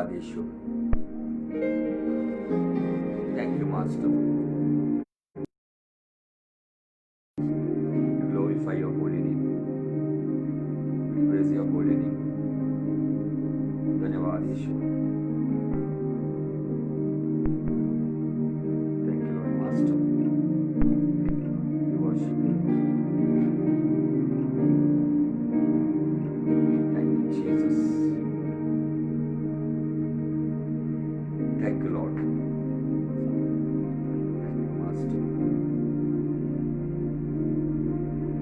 धन्यवाद Yeshu. Thank you master. Glorify your holy name. Praise your holy name. धन्यवाद यीशु। Thank you Lord Master. We worship you. Thank you Jesus. Thank you Lord. Thank you Master.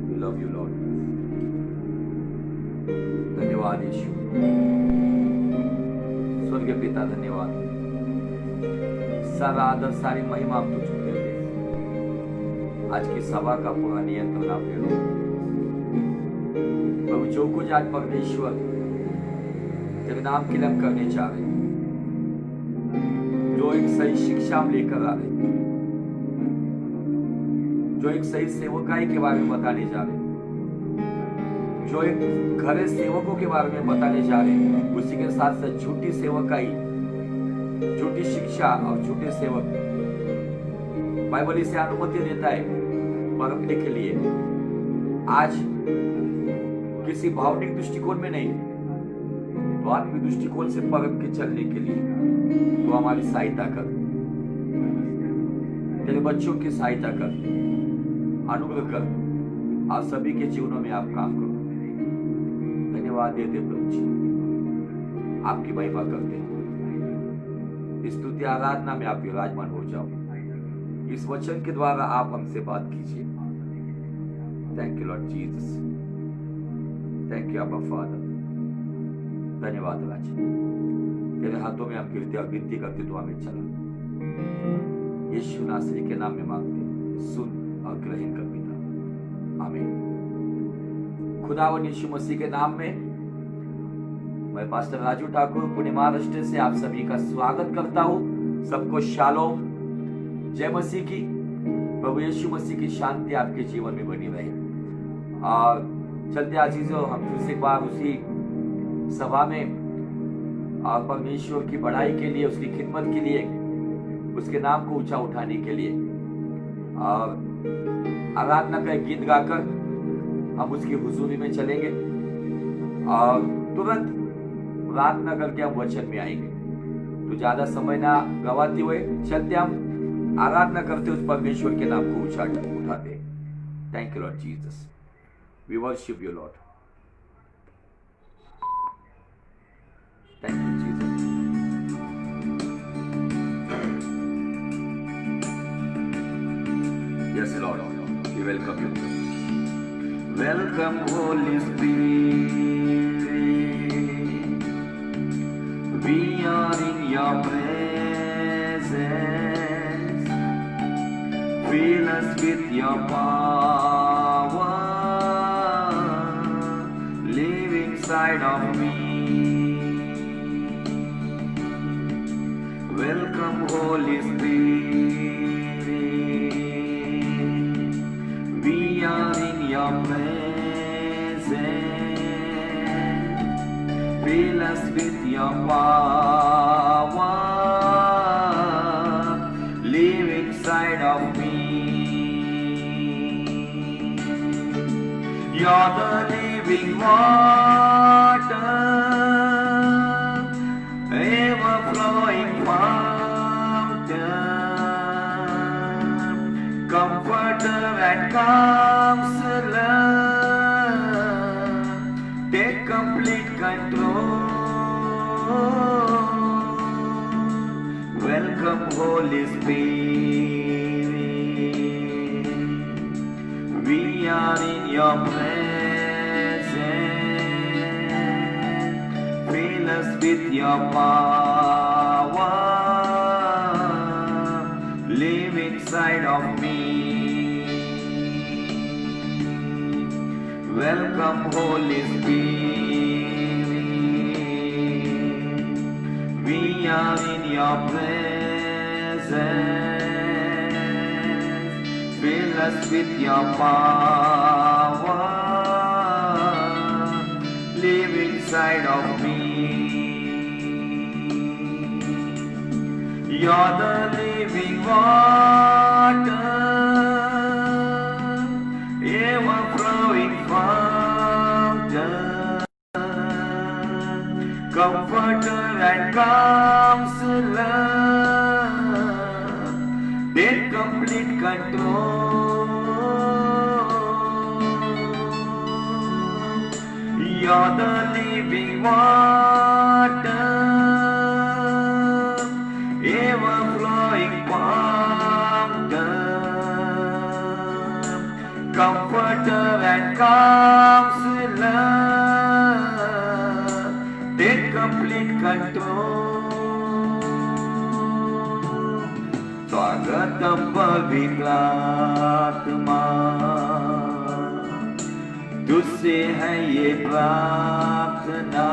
We love you Lord. धन्यवाद यीशु। स्वर्गीय पिता धन्यवाद। सारा आदर सारी महिमा आप तुझको देते हैं। आज की सभा का पूरा नियंत्रण आप ले लो प्रभु। जो कुछ आज परमेश्वर तेरे नाम के लिए हम करने चाह रहे हैं, जो एक सही शिक्षा हम लेकर आ रहे हैं, जो एक सही सेवकाई के बारे में बताने जा रहे हैं, जो एक खरे सेवकों के बारे में बताने जा रहे हैं, उसी के साथ साथ झूठी सेवकाई, झूठी शिक्षा और झूठे सेवक, बाइबल इसे अनुमति देता है परखने के लिए। आज किसी भावनिक दृष्टिकोण में नहीं, तो आत्मिक दृष्टिकोण से परख के चलने के लिए तो हमारी सहायता कर, तेरे बच्चों की सहायता कर, अनुग्रह कर, आप सभी के जीवनों में आप काम करो। धन्यवाद देते प्रभु जी, आपकी महिमा करते हैं। स्तुति आराधना में आप विराजमान हो जाओ। इस वचन के द्वारा आप हमसे बात कीजिए। Thank you lord Jesus. Thank you अब्बा फादर। धन्यवाद राजा। तेरे हाथों में हम गिरते और विनती करते तो हमें चला। यीशु नासरी के नाम में मांगते, सुन और ग्रहण कर पिता। आमीन। खुदावन यीशु मसीह के नाम में मैं पास्टर राजू ठाकुर पुणे महाराष्ट्र से आप सभी का स्वागत करता हूँ। सबको शालोम, जय मसीह की। प्रभु यीशु मसीह की शांति आपके जीवन में बनी रहे। और चलते आजीजों, हम फिर से एक बार उसी सभा में और परमेश्वर की बढ़ाई के लिए, उसकी खिदमत के लिए, उसके नाम को ऊंचा उठाने के लिए और आराधना का एक गीत गाकर हम उसकी हुजूरी में चलेंगे और तुरंत प्रार्थना करके हम वचन में आएंगे। तो ज्यादा समय ना गवाते हुए चलते हम आराधना करते उस परमेश्वर के नाम को ऊंचा उठाते। Thank you lord Jesus. We worship you lord. Thank you Jesus. Yes lord, we welcome you. Welcome holy spirit, we are in your presence. Fill us with your power, live inside of me. Welcome Holy Spirit, we are in your presence. Fill us with your power, live inside of me. You're the living water, ever flowing fountain, comforter and counselor, take complete control. Welcome Holy Spirit, we are in your presence. Fill us with your power, live inside of me. Welcome Holy Spirit, we are in your presence. Fill us with your power, live inside of me. You're the living water, ever flowing fountain, comforter and counselor, take complete control. You're the living water, ever flowing fountain, comforter and counselor, take complete control. स्वागतम पवित्रात्मा, तुझसे है ये प्रार्थना,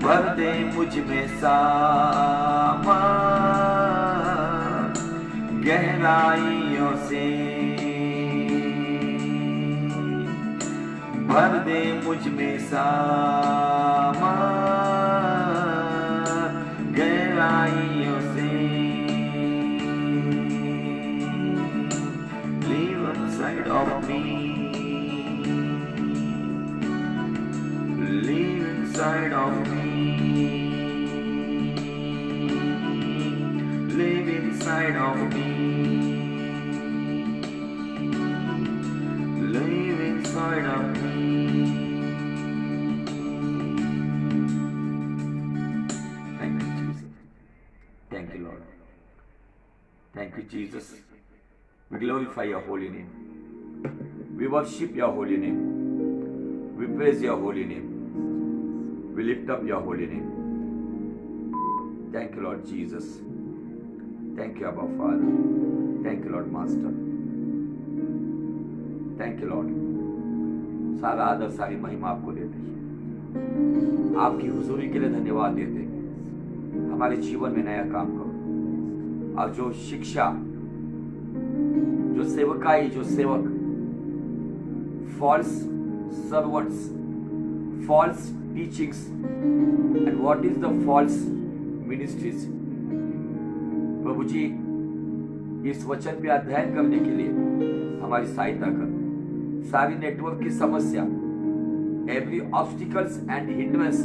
भर दे मुझ में सामा गहराइयों से, भर दे मुझ में सामा गहराइयों से। Live inside of me, live inside of me, live inside of me, live inside of me. Thank you, Jesus. Thank you, Lord. Thank you, Jesus. We glorify your holy name. We worship your holy name. We praise your holy name. We lift up your holy name. Thank you, Lord Jesus. Thank you, Abba Father. Thank you, Lord Master. Thank you, Lord. सारा आदर सारी महिमा आपको देते हैं, आपकी हुजूरी के लिए धन्यवाद देते हैं। हमारे जीवन में नया काम करो, और जो शिक्षा, जो सेवकाई, जो सेवक, false servants, false teachings, and what is the false ministries, प्रभु जी इस वचन पे अध्ययन करने के लिए हमारी सहायता कर। सारी नेटवर्क की समस्या, every obstacles and hindrance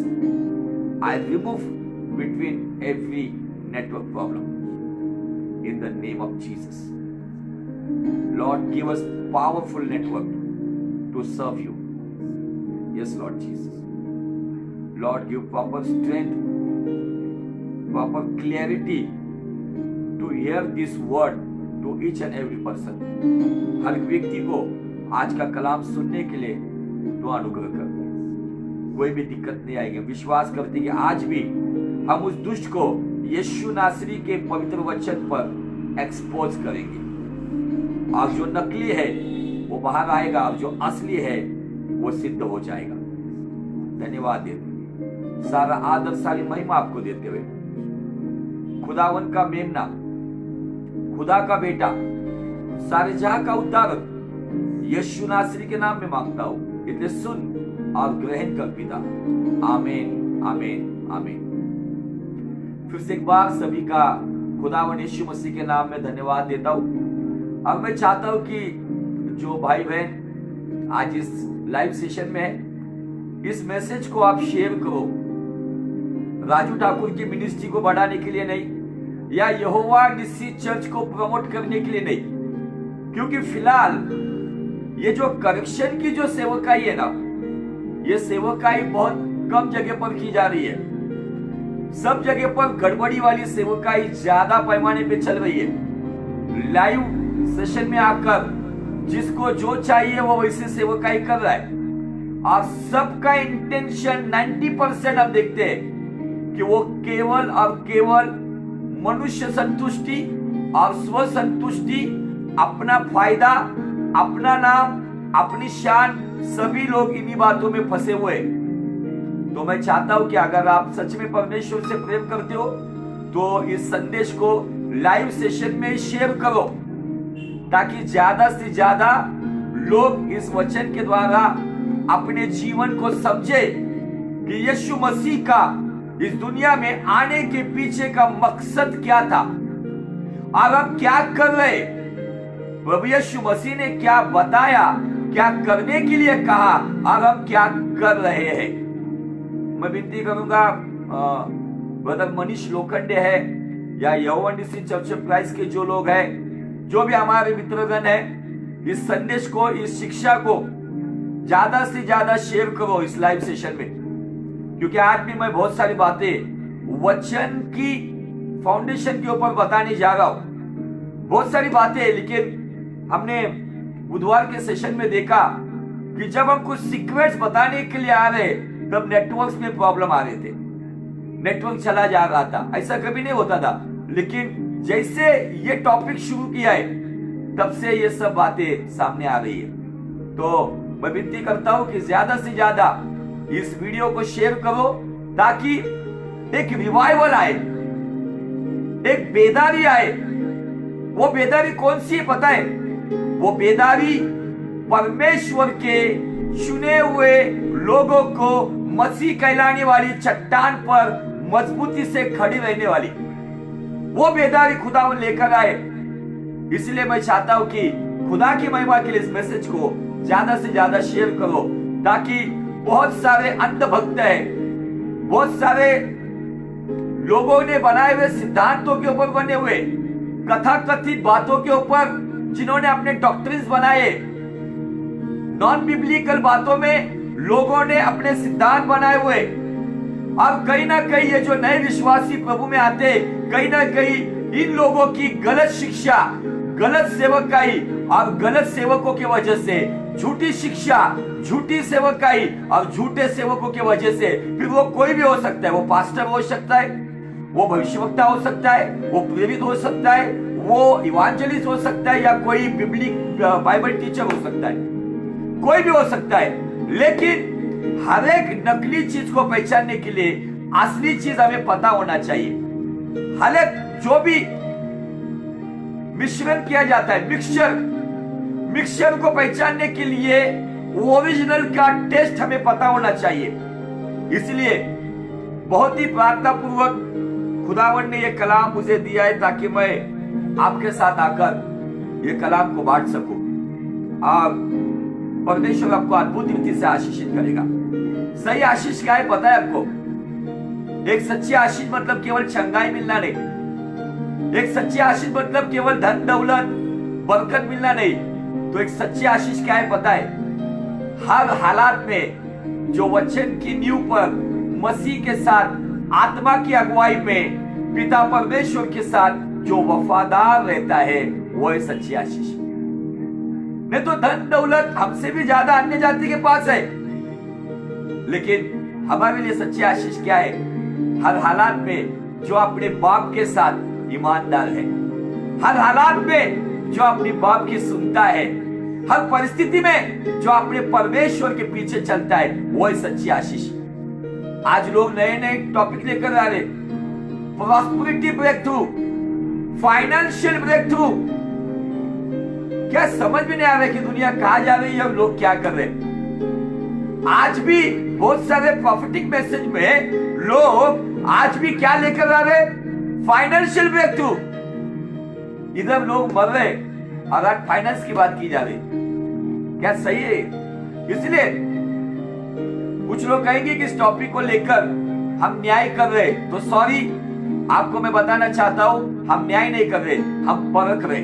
I remove between every network problem in the name of Jesus. Lord, give us powerful network to serve you. Yes, Lord Jesus. Lord, give proper strength, proper clarity to hear this word to each and every person. हर व्यक्ति को आज का कलाम सुनने के लिए तो अनुग्रह कर, कोई भी दिक्कत नहीं आएगी। विश्वास करते कि आज भी हम उस दुष्ट को यीशु नासरी के पवित्र वचन पर एक्सपोज करेंगे, और जो नकली है वो बाहर आएगा, और जो असली है वो सिद्ध हो जाएगा। धन्यवाद देते, सारा आदर सारी महिमा आपको देते हुए खुदावन का मेमना, खुदा का बेटा, सारे जहां का उद्धारक यीशु नासरी के नाम में मांगता हूं, इसलिए सुन और ग्रहण कर पिता। आमीन, आमीन, आमीन। फिर से एक बार सभी का खुदावन यीशु मसीह के नाम में धन्यवाद देता हूं। अब मैं चाहता हूं कि जो भाई बहन आज इस लाइव सेशन में है, इस मैसेज को आप शेयर करो। राजू ठाकुर की मिनिस्ट्री को बढ़ाने के लिए नहीं, या यहोवा निस्सी चर्च को प्रमोट करने के लिए नहीं, क्योंकि फिलहाल ये जो करेक्शन की जो सेवकाई है ना, ये सेवकाई बहुत कम जगह पर की जा रही है। सब जगह पर गड़बड़ी वाली सेवकाई ज्यादा पैमाने पे चल रही है। लाइव सेशन में आकर जिसको जो चाहिए वो वैसे सेवकाई कर रहा है, और सबका इंटेंशन 90% अब देखते हैं कि वो केवल और केवल मनुष्य संतुष्टि और स्व संतुष्टि, अपना फायदा, अपना नाम, अपनी शान, सभी लोग इन्हीं बातों में फंसे हुए। तो मैं चाहता हूं कि अगर आप सच में परमेश्वर से प्रेम करते हो तो इस संदेश को लाइव सेशन में शेयर करो, ताकि ज्यादा से ज्यादा लोग इस वचन के द्वारा अपने जीवन को समझे कि यीशु मसीह का इस दुनिया में आने के पीछे का मकसद क्या था और हम क्या कर रहे, प्रभु यीशु मसीह ने क्या बताया, क्या करने के लिए कहा और हम क्या कर रहे हैं। मैं विनती करूंगा, ब्रदर मनीष लोखंडे है या यहोवा निसी चर्च ऑफ क्राइस्ट के जो लोग हैं, जो भी हमारे मित्रगण है, इस संदेश को, इस शिक्षा को ज्यादा से ज्यादा शेयर करो इस लाइव सेशन में, क्योंकि आज भी मैं बहुत सारी बातें वचन की फाउंडेशन के ऊपर बताने जा रहा हूं। बहुत सारी बातें, लेकिन हमने बुधवार के सेशन में देखा कि जब हम कुछ सीक्वेंस बताने के लिए आ रहे तब नेटवर्क्स में प्रॉब्लम आ रहे थे, नेटवर्क चला जा रहा था। ऐसा कभी नहीं होता था, लेकिन जैसे ये टॉपिक शुरू किया है तब से ये सब बातें सामने आ रही है। तो मैं विनती करता हूं कि ज्यादा से ज्यादा इस वीडियो को शेयर करो, ताकि एक रिवाइवल आए, एक बेदारी आए। वो बेदारी कौन सी है पता है? वो बेदारी परमेश्वर के चुने हुए लोगों को मसीह कहलाने वाली चट्टान पर मजबूती से खड़ी रहने वाली, वो बेदारी खुदा लेकर आए। इसलिए मैं चाहता हूं कि खुदा की महिमा के लिए इस मैसेज को ज्यादा से ज्यादा शेयर करो, ताकि बहुत सारे अंधभक्त हैं, बहुत सारे लोगों ने बनाए हुए सिद्धांतों के ऊपर बने हुए कथा कथित बातों के ऊपर, जिन्होंने अपने डॉक्ट्रिन्स बनाए, नॉन बिब्लिकल बातों में लोगों ने अपने सिद्धांत बनाए हुए। अब कहीं ना कहीं ये जो नए विश्वासी प्रभु में आते, कहीं ना कहीं इन लोगों की गलत शिक्षा, गलत सेवकाई और गलत सेवकों की वजह से, झूठी शिक्षा, झूठी सेवकाई और झूठे सेवकों की वजह से, फिर वो कोई भी हो सकता है, वो पास्टर हो सकता है, वो भविष्यवक्ता हो सकता है, वो प्रेरित हो सकता है, वो इवांजेलिस्ट हो सकता है, या कोई बिब्लिक बाइबल टीचर हो सकता है, कोई भी हो सकता है। लेकिन हर एक नकली चीज को पहचानने के लिए असली चीज हमें पता होना चाहिए। हर एक जो भी मिश्रण किया जाता है, मिक्सचर को पहचानने के लिए ओरिजिनल का टेस्ट हमें पता होना चाहिए। इसलिए बहुत ही प्रार्थना पूर्वक खुदावन ने यह कलाम मुझे दिया है, ताकि मैं आपके साथ आकर ये कलाम को बांट सकूं और परमेश्वर आपको अद्भुत रीति से आशीषित करेगा। सही आशीष क्या है पता है आपको? एक सच्ची आशीष मतलब केवल चंगाई मिलना नहीं, एक सच्ची आशीष मतलब केवल धन दौलत बरकत मिलना नहीं। तो एक सच्ची आशीष क्या है पता है? हर हालात में जो वचन की नींव पर मसीह के साथ आत्मा की अगुवाई में पिता परमेश्वर के साथ जो वफादार रहता है, वो है सच्ची आशीष। नहीं तो धन दौलत हमसे भी ज्यादा अन्य जाति के पास है, लेकिन हमारे लिए सच्ची आशीष क्या है? हर हालात में जो अपने बाप के साथ ईमानदार है, हर हालात में जो अपनी बाप की सुनता है, हर परिस्थिति में जो अपने परमेश्वर के पीछे चलता है, वो है सच्ची आशीष। आज लोग नए नए टॉपिक लेकर आ रहे, prosperity breakthrough, financial breakthrough. क्या समझ में नहीं आ रहा कि दुनिया कहां जा रही है और लोग क्या कर रहे हैं? आज भी बहुत सारे प्रॉफिटिक मैसेज में लोग आज भी क्या लेकर आ रहे? Financial breakthrough. इधर लोग मर रहे और आज फाइनेंस की बात की जा रही। क्या सही है? इसलिए कुछ लोग कहेंगे कि इस टॉपिक को लेकर हम न्याय कर रहे, तो सॉरी, आपको मैं बताना चाहता हूं, हम न्याय नहीं कर रहे, हम परख रहे।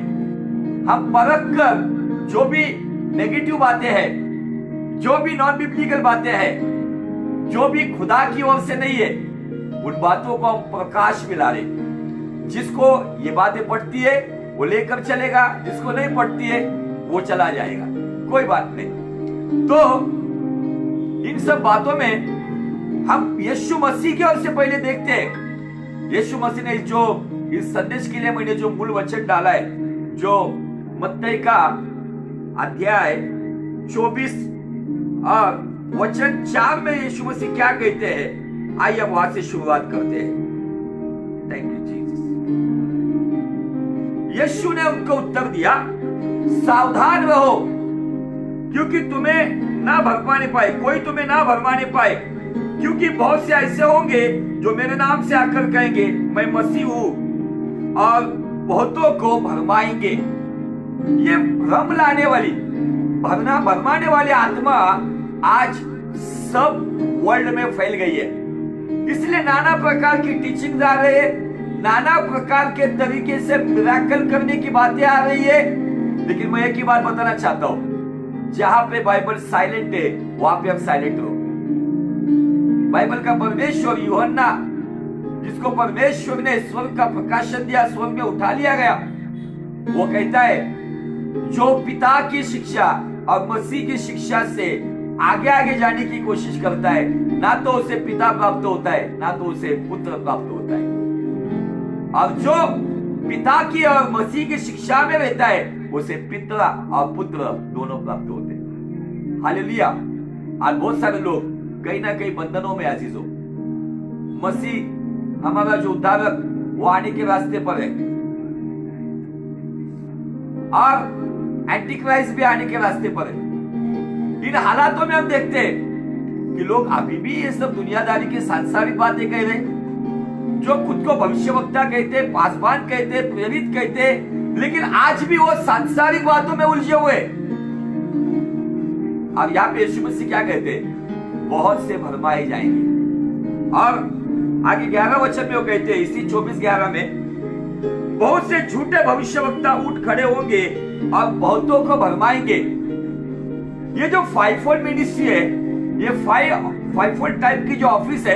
हम परख कर जो भी नेगेटिव बातें हैं, जो भी नॉन बिब्लिकल बातें हैं, जो भी खुदा की ओर से नहीं है, उन बातों को हम प्रकाश में ला रहे। जिसको ये बातें पढ़ती है वो लेकर चलेगा, जिसको नहीं पढ़ती है वो चला जाएगा, कोई बात नहीं। तो इन सब बातों में हम यीशु मसीह की ओर से पहले देखते हैं। यीशु मसीह ने जो इस संदेश के लिए मैंने जो मूल वचन डाला है, जो मत्ती का अध्याय 24 और वचन 4 में यीशु मसीह क्या कहते हैं, आइए अब वहां से शुरुआत करते हैं। Thank you Jesus. यीशु ने उनको उत्तर दिया, सावधान रहो, क्योंकि तुम्हें ना भरमाने पाए, कोई तुम्हें ना भरमाने पाए क्योंकि बहुत से ऐसे होंगे जो मेरे नाम से आकर कहेंगे मैं मसीह हूं और बहुतों को भरमाएंगे। ये भ्रम लाने वाली भरमाने वाली आत्मा आज सब वर्ल्ड में फैल गई है। इसलिए नाना प्रकार की टीचिंग आ रही है, नाना प्रकार के तरीके से मिरेकल करने की बातें आ रही है। लेकिन मैं एक ही बात बताना चाहता हूं, जहां पे बाइबल साइलेंट है वहां पे आप साइलेंट रहो। बाइबल का परमेश्वर यूहन्ना, जिसको परमेश्वर ने स्वर्ग का प्रकाशन दिया, स्वर्ग में उठा लिया गया, वो कहता है जो पिता की शिक्षा और मसीह की शिक्षा से आगे आगे जाने की कोशिश करता है, ना तो उसे पिता प्राप्त होता है ना तो उसे पुत्र प्राप्त होता है। और जो पिता की और मसीह की शिक्षा में रहता है उसे पिता और पुत्र दोनों प्राप्त होते हैं। हालेलुया। आज बहुत सारे लोग कहीं ना कहीं बंधनों में अजीज हो। मसीह हमारा जो उद्धारक वो आने के रास्ते पर है और एंटी क्राइस्ट भी आने के रास्ते पर है। इन हालातों में हम देखते हैं कि लोग अभी भी ये सब दुनियादारी की सांसारिक बातें कह रहे, जो खुद को भविष्यवक्ता कहते, पासवान कहते, प्रेरित कहते, लेकिन आज भी वो सांसारिक बातों में उलझे हुए। अब यहाँ पे यीशु मसीह क्या कहते, बहुत से भरमाए जाएंगे। और आगे 11 वचन में वो कहते हैं, इसी 24:11 में, बहुत से झूठे भविष्यवक्ता उठ खड़े होंगे और बहुतों को भरमाएंगे। ये जो फाइवफोल्ड मिनिस्ट्री है, ये फाइवफोल्ड टाइप की जो ऑफिस है,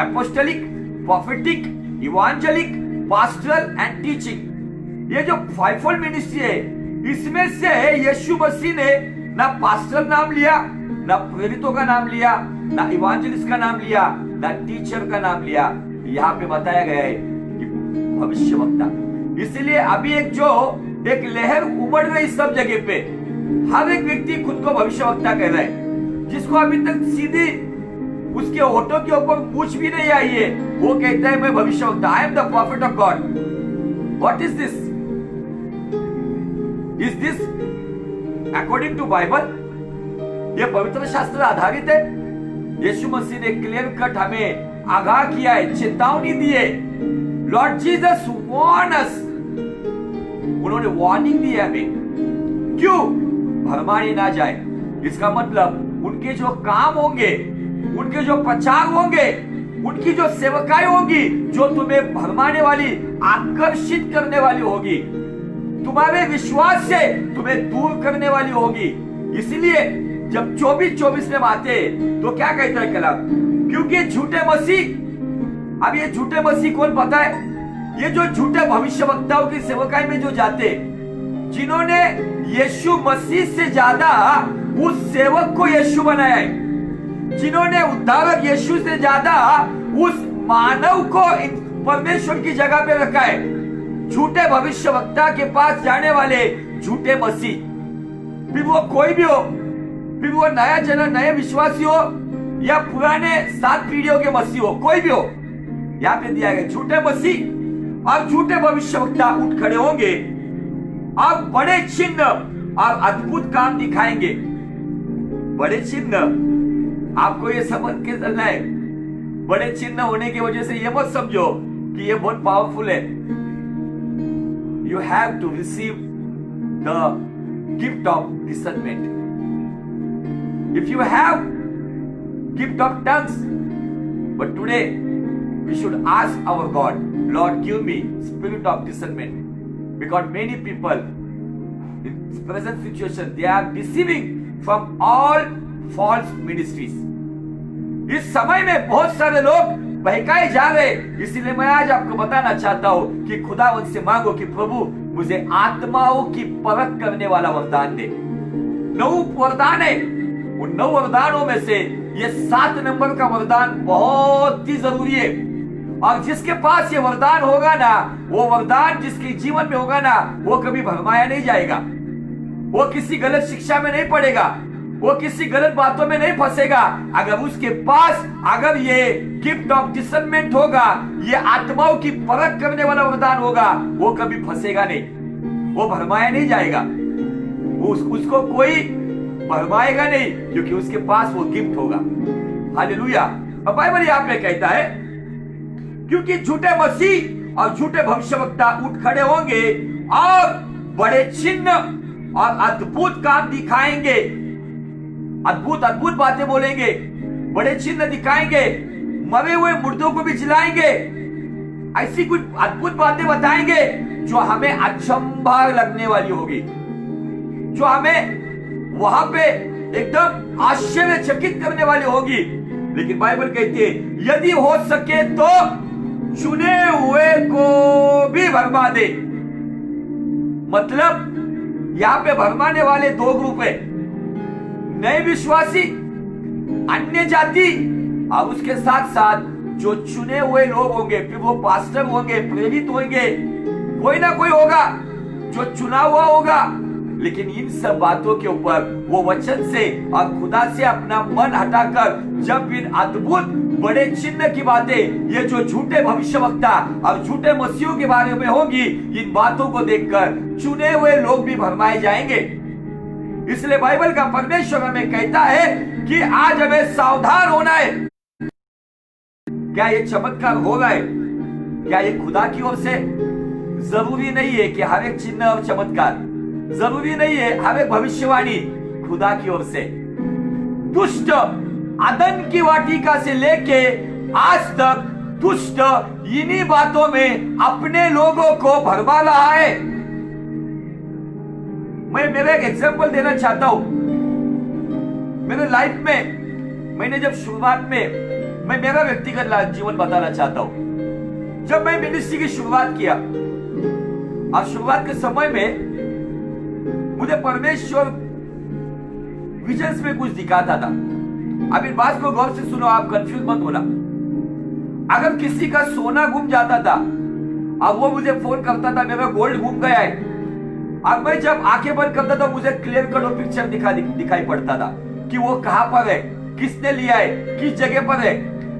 एपोस्टलिक, प्रोफेटिक, इवांजेलिक, पास्टरल एंड टीचिंग, ये जो फाइवफोल्ड मिनिस्ट्री है, इसमें से यीशु मसीह ने ना पास्टर नाम लिया, ना प्रेरितों का नाम लिया, ना इवांजेलिस्ट का नाम लिया, ना टीचर का नाम लिया। यहाँ पे बताया गया है कि भविष्यवक्ता। इसलिए अभी एक लहर उमड़ रही सब जगह पे। हर एक व्यक्ति खुद को भविष्यवक्ता कह रहा है, जिसको अभी तक सीधी उसके होठों के ऊपर पूछ भी नहीं आई है, वो कहता है मैं भविष्यवक्ता, I am the prophet of God. What is this? Is this according to Bible? ये पवित्र शास्त्र आधारित है? यीशु मसीह ने क्लियर कट हमें आगाह किया है, चेतावनी दी है। लॉर्ड जीसस वार्न अस, उन्होंने वार्निंग दी है हमें, क्यों भरमाए ना जाए। इसका मतलब उनके जो काम होंगे, उनके जो प्रचार होंगे, उनकी जो सेवकाएं होंगी, जो तुम्हें भरमाने वाली, आकर्षित करने वाली होगी, तुम्हारे विश्वास से तुम्हें दूर करने वाली होगी। इसलिए जब 24:24 में आते तो क्या कहता है कलाम, क्योंकि झूठे मसीह, अब ये झूठे मसीह कौन पता है? ये जो झूठे भविष्यवक्ताओं की सेवकाई में जो जाते, जिन्होंने यीशु मसीह से ज्यादा उस सेवक को यीशु बनाया है, जिन्होंने उद्धारक यीशु से ज्यादा उस मानव को परमेश्वर की जगह पे रखा है। झूठे भविष्यवक्ता के पास जाने वाले झूठे मसीह, फिर वो कोई भी हो, फिर वो नया जन्म, नए विश्वासी हो या पुराने 7 पीढ़ियों के मसीह हो, कोई भी हो, यहाँ पे दिया गया झूठे मसीह और झूठे भविष्यवक्ता उठ खड़े होंगे और बड़े चिन्ह और अद्भुत काम दिखाएंगे। बड़े चिन्ह, आपको ये समझ के चलना है, बड़े चिन्ह होने की वजह से ये मत समझो कि ये बहुत पावरफुल है। You have to receive the gift of discernment. If you have gift of tongues, but today we should ask our God, Lord, give me spirit of discernment, because many people in present situation they are deceiving from all false ministries. इस समय में बहुत सारे लोग बहकाए जा रहे, इसीलिए मैं आज आपको बताना चाहता हूँ कि खुदावंद से मांगो कि प्रभु मुझे आत्माओं की परख करने वाला वरदान दे। 9 वरदान है, उन 9 वरदानों में से ये 7 नंबर का वरदान बहुत ही जरूरी है। और जिसके पास ये वरदान होगा ना, वो वरदान जिसके जीवन में होगा ना, वो कभी भरमाया नहीं जाएगा, वो किसी गलत शिक्षा में नहीं पड़ेगा, वो किसी गलत बातों में नहीं फंसेगा। अगर उसके पास अगर ये गिफ्ट ऑफ डिसर्नमेंट होगा, ये आत्माओं की परख करने वाला वरदान होगा, वो कभी फंसेगा नहीं, वो भरमाया नहीं जाएगा, उसको कोई भरमाएगा नहीं, क्योंकि उसके पास वो गिफ्ट होगा। हालेलुया। और बाइबल यहाँ पे कहता है क्योंकि झूठे मसीह और झूठे भविष्यवक्ता उठ खड़े होंगे और बड़े चिन्ह और अद्भुत काम दिखाएंगे, अद्भुत अद्भुत बातें बोलेंगे, बड़े चिन्ह दिखाएंगे, मरे हुए मुर्दों को भी जिलाएंगे, ऐसी कुछ अद्भुत बातें बताएंगे जो हमें अचंभा लगने वाली होगी, जो हमें वहां पे एकदम आश्चर्यचकित करने वाली होगी। लेकिन बाइबल कहती है यदि हो सके तो चुने हुए को भी भरमा दे। मतलब यहां पे भरमाने वाले दो ग्रुप है, नए विश्वासी, अन्य जाति, और उसके साथ साथ जो चुने हुए लोग होंगे, फिर वो पास्टर होंगे, प्रेरित होंगे, कोई ना कोई होगा जो चुना हुआ होगा। लेकिन इन सब बातों के ऊपर वो वचन से और खुदा से अपना मन हटाकर जब इन अद्भुत बड़े चिन्ह की बातें, ये जो झूठे भविष्यवक्ता और झूठे मसीहों के बारे में होगी, इन बातों को देखकर चुने हुए लोग भी भरमाए जाएंगे। इसलिए बाइबल का परमेश्वर हमें कहता है कि आज हमें सावधान होना है। क्या ये चमत्कार हो रहा है? क्या ये खुदा की ओर से? जरूरी नहीं है कि हर एक चिन्ह और चमत्कार, जरूरी नहीं है हर एक भविष्यवाणी खुदा की ओर से। दुष्ट अदन की वाटिका से लेके आज तक दुष्ट इन्हीं बातों में अपने लोगों को भरमा रहा है। मैं मेरा एक एग्जांपल देना चाहता हूं। मेरे लाइफ में मैंने जब शुरुआत में, मैं मेरा व्यक्तिगत जीवन बताना चाहता हूं। जब मैं मिनिस्ट्री की शुरुआत किया और शुरुआत के समय में मुझे परमेश्वर विजन्स में कुछ दिखाता था। अब इन बात को गौर से सुनो, आप कंफ्यूज मत होना। अगर किसी का सोना गुम जाता था अब वो मुझे फोन करता था मेरा गोल्ड गुम गया है, अब मैं जब आंखें बंद करता था मुझे क्लियर कट पिक्चर दिखाई पड़ता था कि वो कहां पर है, किसने लिया है, किस जगह पर है।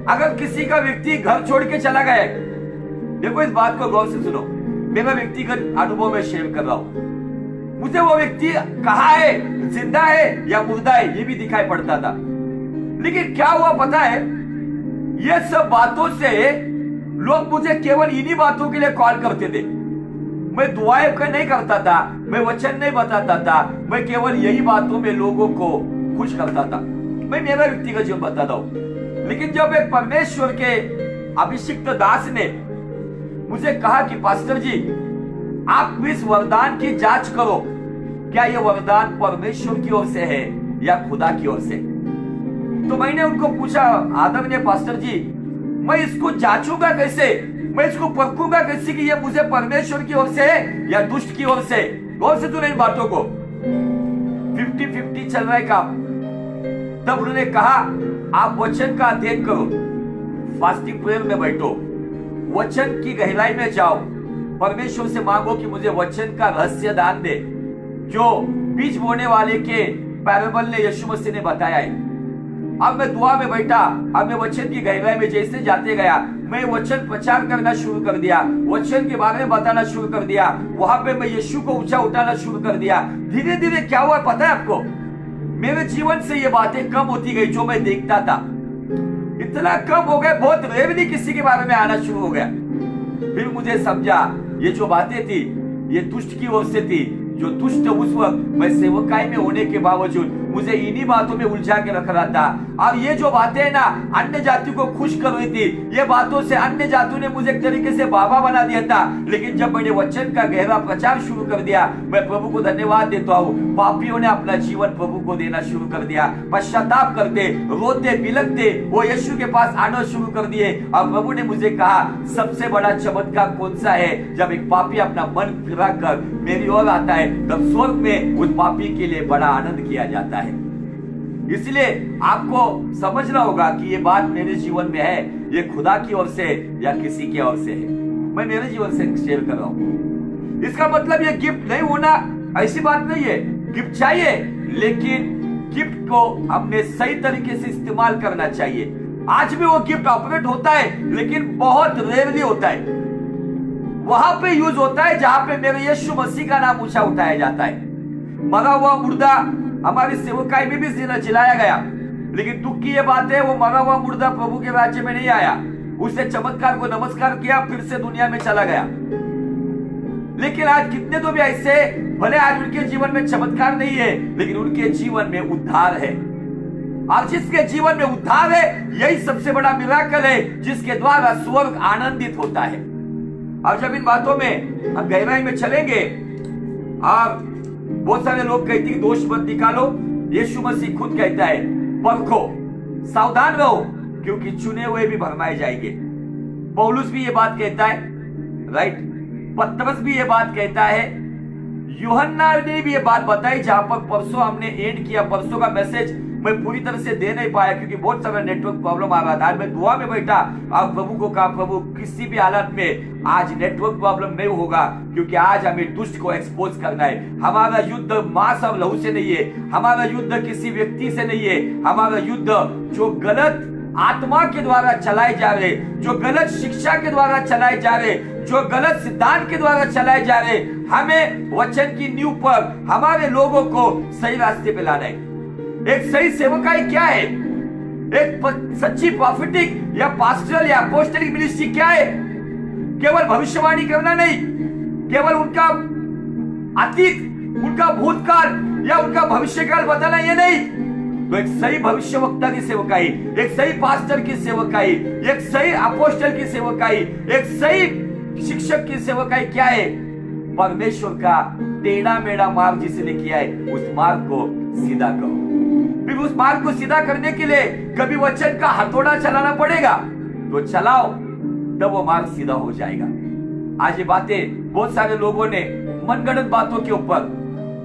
अगर किसी का व्यक्ति घर छोड़ के चला गया है, देखो इस बात को गौर से सुनो, मेरा व्यक्तिगत अनुभव में शेयर कर रहा हूं। मुझे वो व्यक्ति कहाँ है, जिंदा है या मुर्दा है, ये भी दिखाई पड़ता था। लेकिन क्या हुआ पता है, ये सब बातों से लोग मुझे केवल इन्हीं बातों के लिए कॉल करते थे। मैं दुआएं नहीं करता था, मैं वचन नहीं बताता था, मैं केवल यही बातों में लोगों को खुश करता था। मैं मेरा व्यक्तिगत जीवन बताता हूं। लेकिन जब एक परमेश्वर के अभिषिक्त दास ने मुझे कहा कि पास्टर जी आप इस वरदान की जांच करो, क्या यह वरदान परमेश्वर की ओर से है या खुदा की ओर से। तो मैंने उनको पूछा, आदरणीय पास्टर जी मैं इसको जांचूंगा कैसे, मैं इसको परखूंगा कैसे कि यह मुझे परमेश्वर की ओर से है या दुष्ट की ओर से। गौर से सुनो इन बातों को, 50-50 चल रहा है काम। तब उन्होंने कहा आप वचन का अध्ययन करो, फास्टिंग प्रेयर में बैठो, वचन की गहराई में जाओ, परमेश्वर से मांगो कि मुझे वचन का रहस्य दान दे जो बीज बोने वाले के पैराबल ने यीशु मसीह ने बताया है। अब मैं दुआ में बैठा, अब मैं वचन की गहराई में जैसे जाते गया, मैं वचन प्रचार करना शुरू कर दिया, वचन के बारे में बताना शुरू कर दिया, वहां पे मैं यीशु को ऊंचा उठाना शुरू कर दिया। धीरे धीरे क्या हुआ पता है आपको, मेरे जीवन से ये बातें कम होती गई जो मैं देखता था। इतना कम हो गया, बहुत रेयरली किसी के बारे में आना शुरू हो गया। फिर मुझे समझा ये जो बातें थी ये दुष्ट की ओर से थी, जो दुष्ट उस वक्त मैं सेवकाई में होने के बावजूद मुझे इन्हीं बातों में उलझा के रख रहा था। और ये जो बातें ना अन्य जाति को खुश कर रही थी, ये बातों से अन्य जातियों ने मुझे एक तरीके से बाबा बना दिया था। लेकिन जब मैंने वचन का गहरा प्रचार शुरू कर दिया, मैं प्रभु को धन्यवाद देता हूँ, पापियों ने अपना जीवन प्रभु को देना शुरू कर दिया, पश्चाताप करते, रोते बिलखते वो यीशु के पास आना शुरू कर दिए। और प्रभु ने मुझे कहा सबसे बड़ा चमत्कार कौन सा है, जब एक पापी अपना मन फिरा कर मेरी ओर आता है तब स्वर्ग में उस पापी के लिए बड़ा आनंद किया जाता है। इसलिए आपको समझना होगा कि ये बात मेरे जीवन में है, ये खुदा की ओर से या किसी की ओर से है, मैं मेरे जीवन से शेयर कर रहा हूं। इसका मतलब ये गिफ्ट नहीं होना ऐसी बात नहीं है, गिफ्ट चाहिए, लेकिन गिफ्ट को हमने सही तरीके से इस्तेमाल करना चाहिए। आज भी वो गिफ्ट ऑपरेट होता है लेकिन बहुत रेयरली होता है, वहां पे यूज होता है जहां पे मेरे यीशु मसीह का नाम ऊंचा उठाया जाता है। मरा हुआ मुर्दा हमारी सेवकाई में भी जिलाया गया, लेकिन दुख की ये बात है, वो मरा हुआ मुर्दा प्रभु के राज्य में नहीं आया। उसने चमत्कार को नमस्कार किया, फिर से दुनिया में चला गया। लेकिन आज कितने तो भी ऐसे, भले आज उनके जीवन में चमत्कार नहीं है, लेकिन उनके जीवन में उद्धार है। और जिसके जीवन में उद्धार है, यही सबसे बड़ा मिराकल है, जिसके द्वारा स्वर्ग आनंदित होता है। और जब इन बातों में हम गहराई में चलेंगे, और बहुत सारे लोग कहते हैं दोष मत निकालो, यीशु मसीह खुद कहता है परखो, सावधान रहो, क्योंकि चुने हुए भी भरमाए जाएंगे। पौलुस भी ये बात कहता है, राइट। पतरस भी ये बात कहता है, यूहन्ना ने भी ये बात बताई। जहां पर परसों हमने एंड किया, परसों का मैसेज मैं पूरी तरह से दे नहीं पाया क्योंकि बहुत सारा नेटवर्क प्रॉब्लम आ रहा था। मैं दुआ में बैठा और प्रभु को कहा, प्रभु किसी भी हालत में आज नेटवर्क प्रॉब्लम नहीं होगा, क्योंकि आज हमें दुष्ट को एक्सपोज करना है। हमारा युद्ध मांस और लहू से नहीं है, हमारा युद्ध किसी व्यक्ति से नहीं है। हमारा युद्ध जो गलत आत्मा के द्वारा चलाए जा रहे, जो गलत शिक्षा के द्वारा चलाए जा रहे, जो गलत सिद्धांत के द्वारा चलाए जा रहे, हमें वचन की नींव पर हमारे लोगों को सही रास्ते पे लाना है। एक सही सेवकाई क्या है, एक सच्ची प्रॉफिटिक या पास्टरल या अपोस्टलिक मिनिस्ट्री क्या है? केवल भविष्यवाणी करना नहीं, केवल उनका अतीत, उनका भूतकाल या उनका भविष्यकाल बताना ये नहीं। तो एक सही भविष्यवक्ता की सेवकाई, एक सही पास्टर की सेवकाई, एक सही अपोस्टल की सेवकाई, एक सही शिक्षक की सेवकाई क्या है? परमेश्वर का टेढ़ा मेढ़ा मार्ग जिसने किया है, उस मार्ग को सीधा करो। फिर उस मार्ग को सीधा करने के लिए कभी वचन का हथौड़ा चलाना पड़ेगा तो चलाओ, तब वो मार्ग सीधा हो जाएगा। आज ये बातें बहुत सारे लोगों ने मनगढ़ंत बातों के ऊपर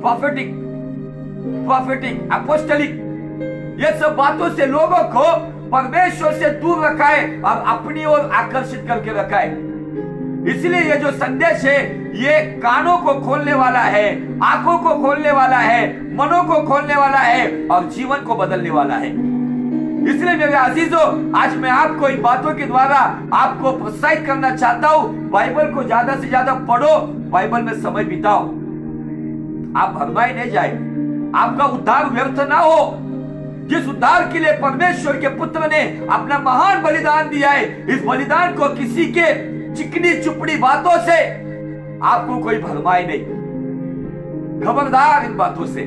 प्रॉफिटिक अपोस्टलिक ये सब बातों से लोगों को परमेश्वर से दूर रखा है और अपनी ओर आकर्षित करके रखा है। इसलिए ये जो संदेश है, ये कानों को खोलने वाला है, आंखों को खोलने वाला है, मनों को खोलने वाला है और जीवन को बदलने वाला है। इसलिए मेरे अजीजों, आज मैं आपको इन बातों के द्वारा आपको प्रोत्साहित करना चाहता हूँ, बाइबल को ज्यादा से ज्यादा पढ़ो, बाइबल में समय बिताओ। आप भरमाए नहीं जाए, आपका उद्धार व्यर्थ ना हो। जिस उद्धार के लिए परमेश्वर के पुत्र ने अपना महान बलिदान दिया है, इस बलिदान को किसी के चिकनी चुपड़ी बातों से आपको कोई भरमाए नहीं। खबरदार इन बातों से।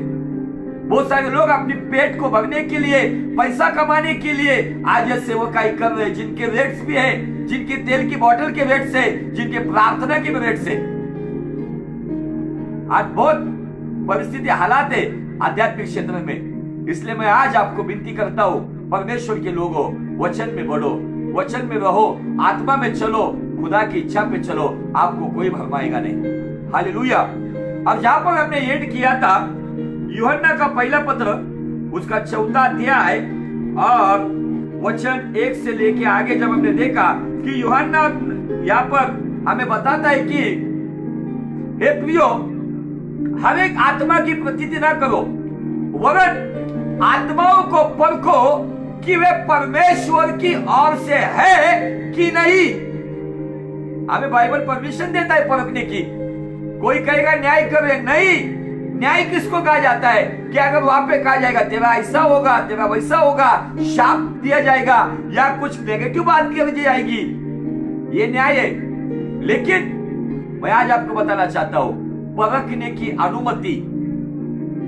बहुत सारे लोग अपने पेट को भरने के लिए, पैसा कमाने के लिए आज ये सेवकाई कर रहे हैं, जिनके रेट्स भी है, जिनके तेल की बोतल के रेट से, जिनके प्रार्थना के रेट से। आज बहुत परिस्थिति हालात है आध्यात्मिक क्षेत्र में। इसलिए मैं आज आपको विनती करता हूं, परमेश्वर के लोगों, वचन में बढ़ो, वचन में रहो, आत्मा में चलो, खुदा की इच्छा पे चलो, आपको कोई भरमाएगा नहीं। हालेलुया। अब जहां पर हमने एंड किया था, यूहन्ना का पहला पत्र उसका 4वां अध्याय और वचन 1 से लेके आगे जब हमने देखा कि यूहन्ना यहाँ पर हमें बताता है कि हे प्रियो, हर एक आत्मा की प्रतीति ना करो, वरन आत्माओं को परखो कि वे परमेश्वर की ओर से है कि नहीं। हमें बाइबल परमिशन देता है परखने की। कोई कहेगा न्याय कर रहे, नहीं। न्याय किसको कहा जाता है कि अगर वहां पे कहा जाएगा तेरा ऐसा होगा, तेरा वैसा होगा, शाप दिया जाएगा या कुछ नेगेटिव बात की जाएगी, ये न्याय है। लेकिन मैं आज आपको बताना चाहता हूं, परखने की अनुमति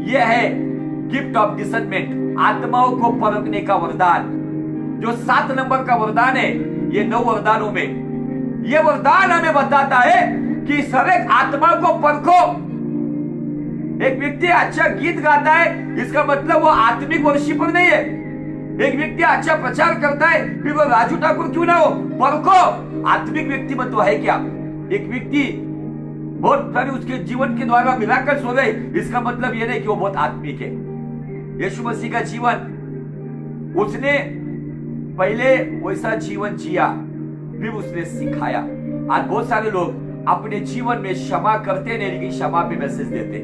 यह है गिफ्ट ऑफ डिसर्नमेंट, आत्माओं को परखने का वरदान, जो 7 नंबर का वरदान है। ये 9 वरदानों में ये वरदान हमें बताता है कि सब एक आत्मा को परखो। एक व्यक्ति अच्छा गीत गाता है, इसका मतलब वो आत्मिक वर्शिपर नहीं है। एक व्यक्ति अच्छा प्रचार करता है, फिर वो राजू ठाकुर क्यों ना हो, परखो आत्मिक व्यक्तिमत्व है क्या। एक व्यक्ति बहुत सारे उसके जीवन के द्वारा मिराकल्स हो गए, इसका मतलब ये नहीं कि वो बहुत आत्मिक है। यीशु मसीह का जीवन, उसने पहले वैसा जीवन जिया, फिर उसने सिखाया। आज बहुत सारे लोग अपने जीवन में क्षमा करते नहीं, लेकिन क्षमा पे मैसेज देते।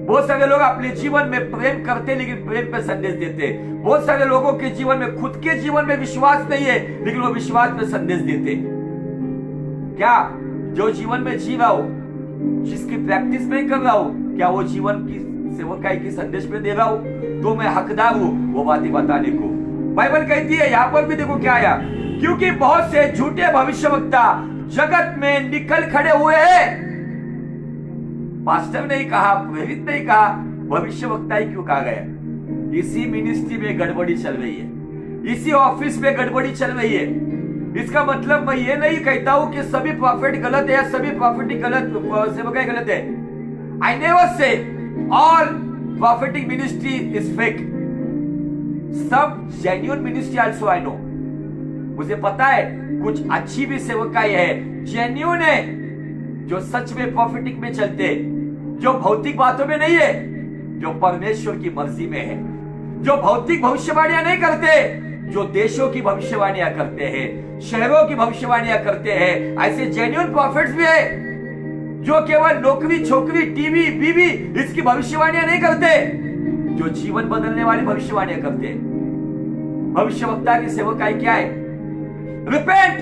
बहुत सारे लोग अपने जीवन में प्रेम करते, लेकिन प्रेम पे संदेश देते। बहुत सारे लोगों के जीवन में, खुद के जीवन में विश्वास नहीं है, लेकिन वो विश्वास पे संदेश देते। क्या जो जीवन में जी रहा हो, जिसकी प्रैक्टिस नहीं कर रहा हो, क्या वो जीवन की सेवकाई की संदेश में दे रहा हो? तो मैं हकदार हूं वो बातें बताने को। बाइबल कहती है, यहां पर भी देखो क्या आया, क्योंकि बहुत से झूठे भविष्यवक्ता जगत में निकल खड़े हुए हैं। पास्टर ने कहा, प्रेरित ने कहा, भविष्यवक्ता ही क्यों कहा गया? इसी मिनिस्ट्री में गड़बड़ी चल रही है, इसी ऑफिस में गड़बड़ी चल रही है। इसका मतलब मैं ये नहीं कहता हूं कि सभी प्रॉफिट गलत है या सभी प्रॉफिटिक गलत सेवकाई गलत है। I never say all prophetic ministry is fake. सब genuine ministry also I know. मुझे पता है कुछ अच्छी भी सेवकाई है, जेन्युइन है, जो सच में प्रॉफिटिक में चलते, जो भौतिक बातों में नहीं है, जो परमेश्वर की मर्जी में है, जो भौतिक भविष्यवाणियां नहीं करते, जो देशों की भविष्यवाणियां करते हैं, शहरों की भविष्यवाणियां करते हैं। ऐसे जेन्युइन प्रॉफिट्स भी है जो केवल नौकरी, छोकरी, टीवी, बीवी इसकी भविष्यवाणियां नहीं करते, जो जीवन बदलने वाली भविष्यवाणियां करते हैं। भविष्यवक्ता की सेवकाई क्या है? Repent,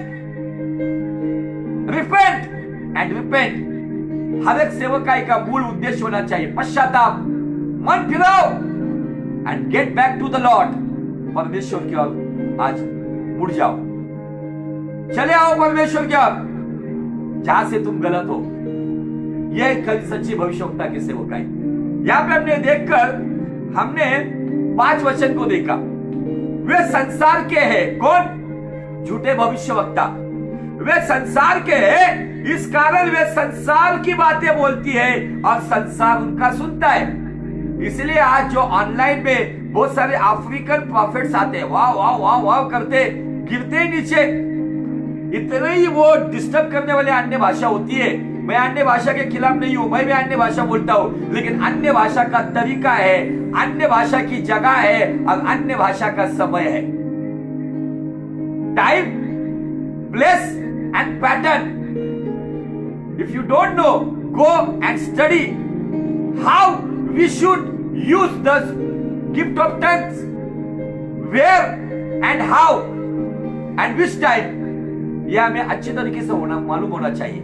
repent and repent. हर एक सेवकाई का मूल उद्देश्य होना चाहिए पश्चाताप, मन फिराओ and get back to the Lord. परमेश्वर की ओर आज मुड़ जाओ, चले आओ परमेश्वर की ओर, जहां से तुम गलत हो। यह सच्ची भविष्यवक्ता की सेवकाई। यहां पे हमने देखकर हमने 5 वचन को देखा। वे संसार के हैं, कौन? झूठे भविष्यवक्ता। वे संसार के हैं, इस कारण वे संसार की बातें बोलती है और संसार उनका सुनता है। इसलिए आज जो ऑनलाइन में बहुत सारे अफ्रीकन प्रॉफिट्स आते हैं, वाह वाह वाह वाह करते, गिरते ही नीचे, इतने ही वो डिस्टर्ब करने वाले अन्य भाषा होती है। मैं अन्य भाषा के खिलाफ नहीं हूं, मैं भी अन्य भाषा बोलता हूं, लेकिन अन्य भाषा का तरीका है, अन्य भाषा की जगह है और अन्य भाषा का समय है। Time, place and pattern. If you don't know, go and study how we should use the gift of tongues, where and how and which time. यह हमें अच्छे तरीके से मालूम होना चाहिए।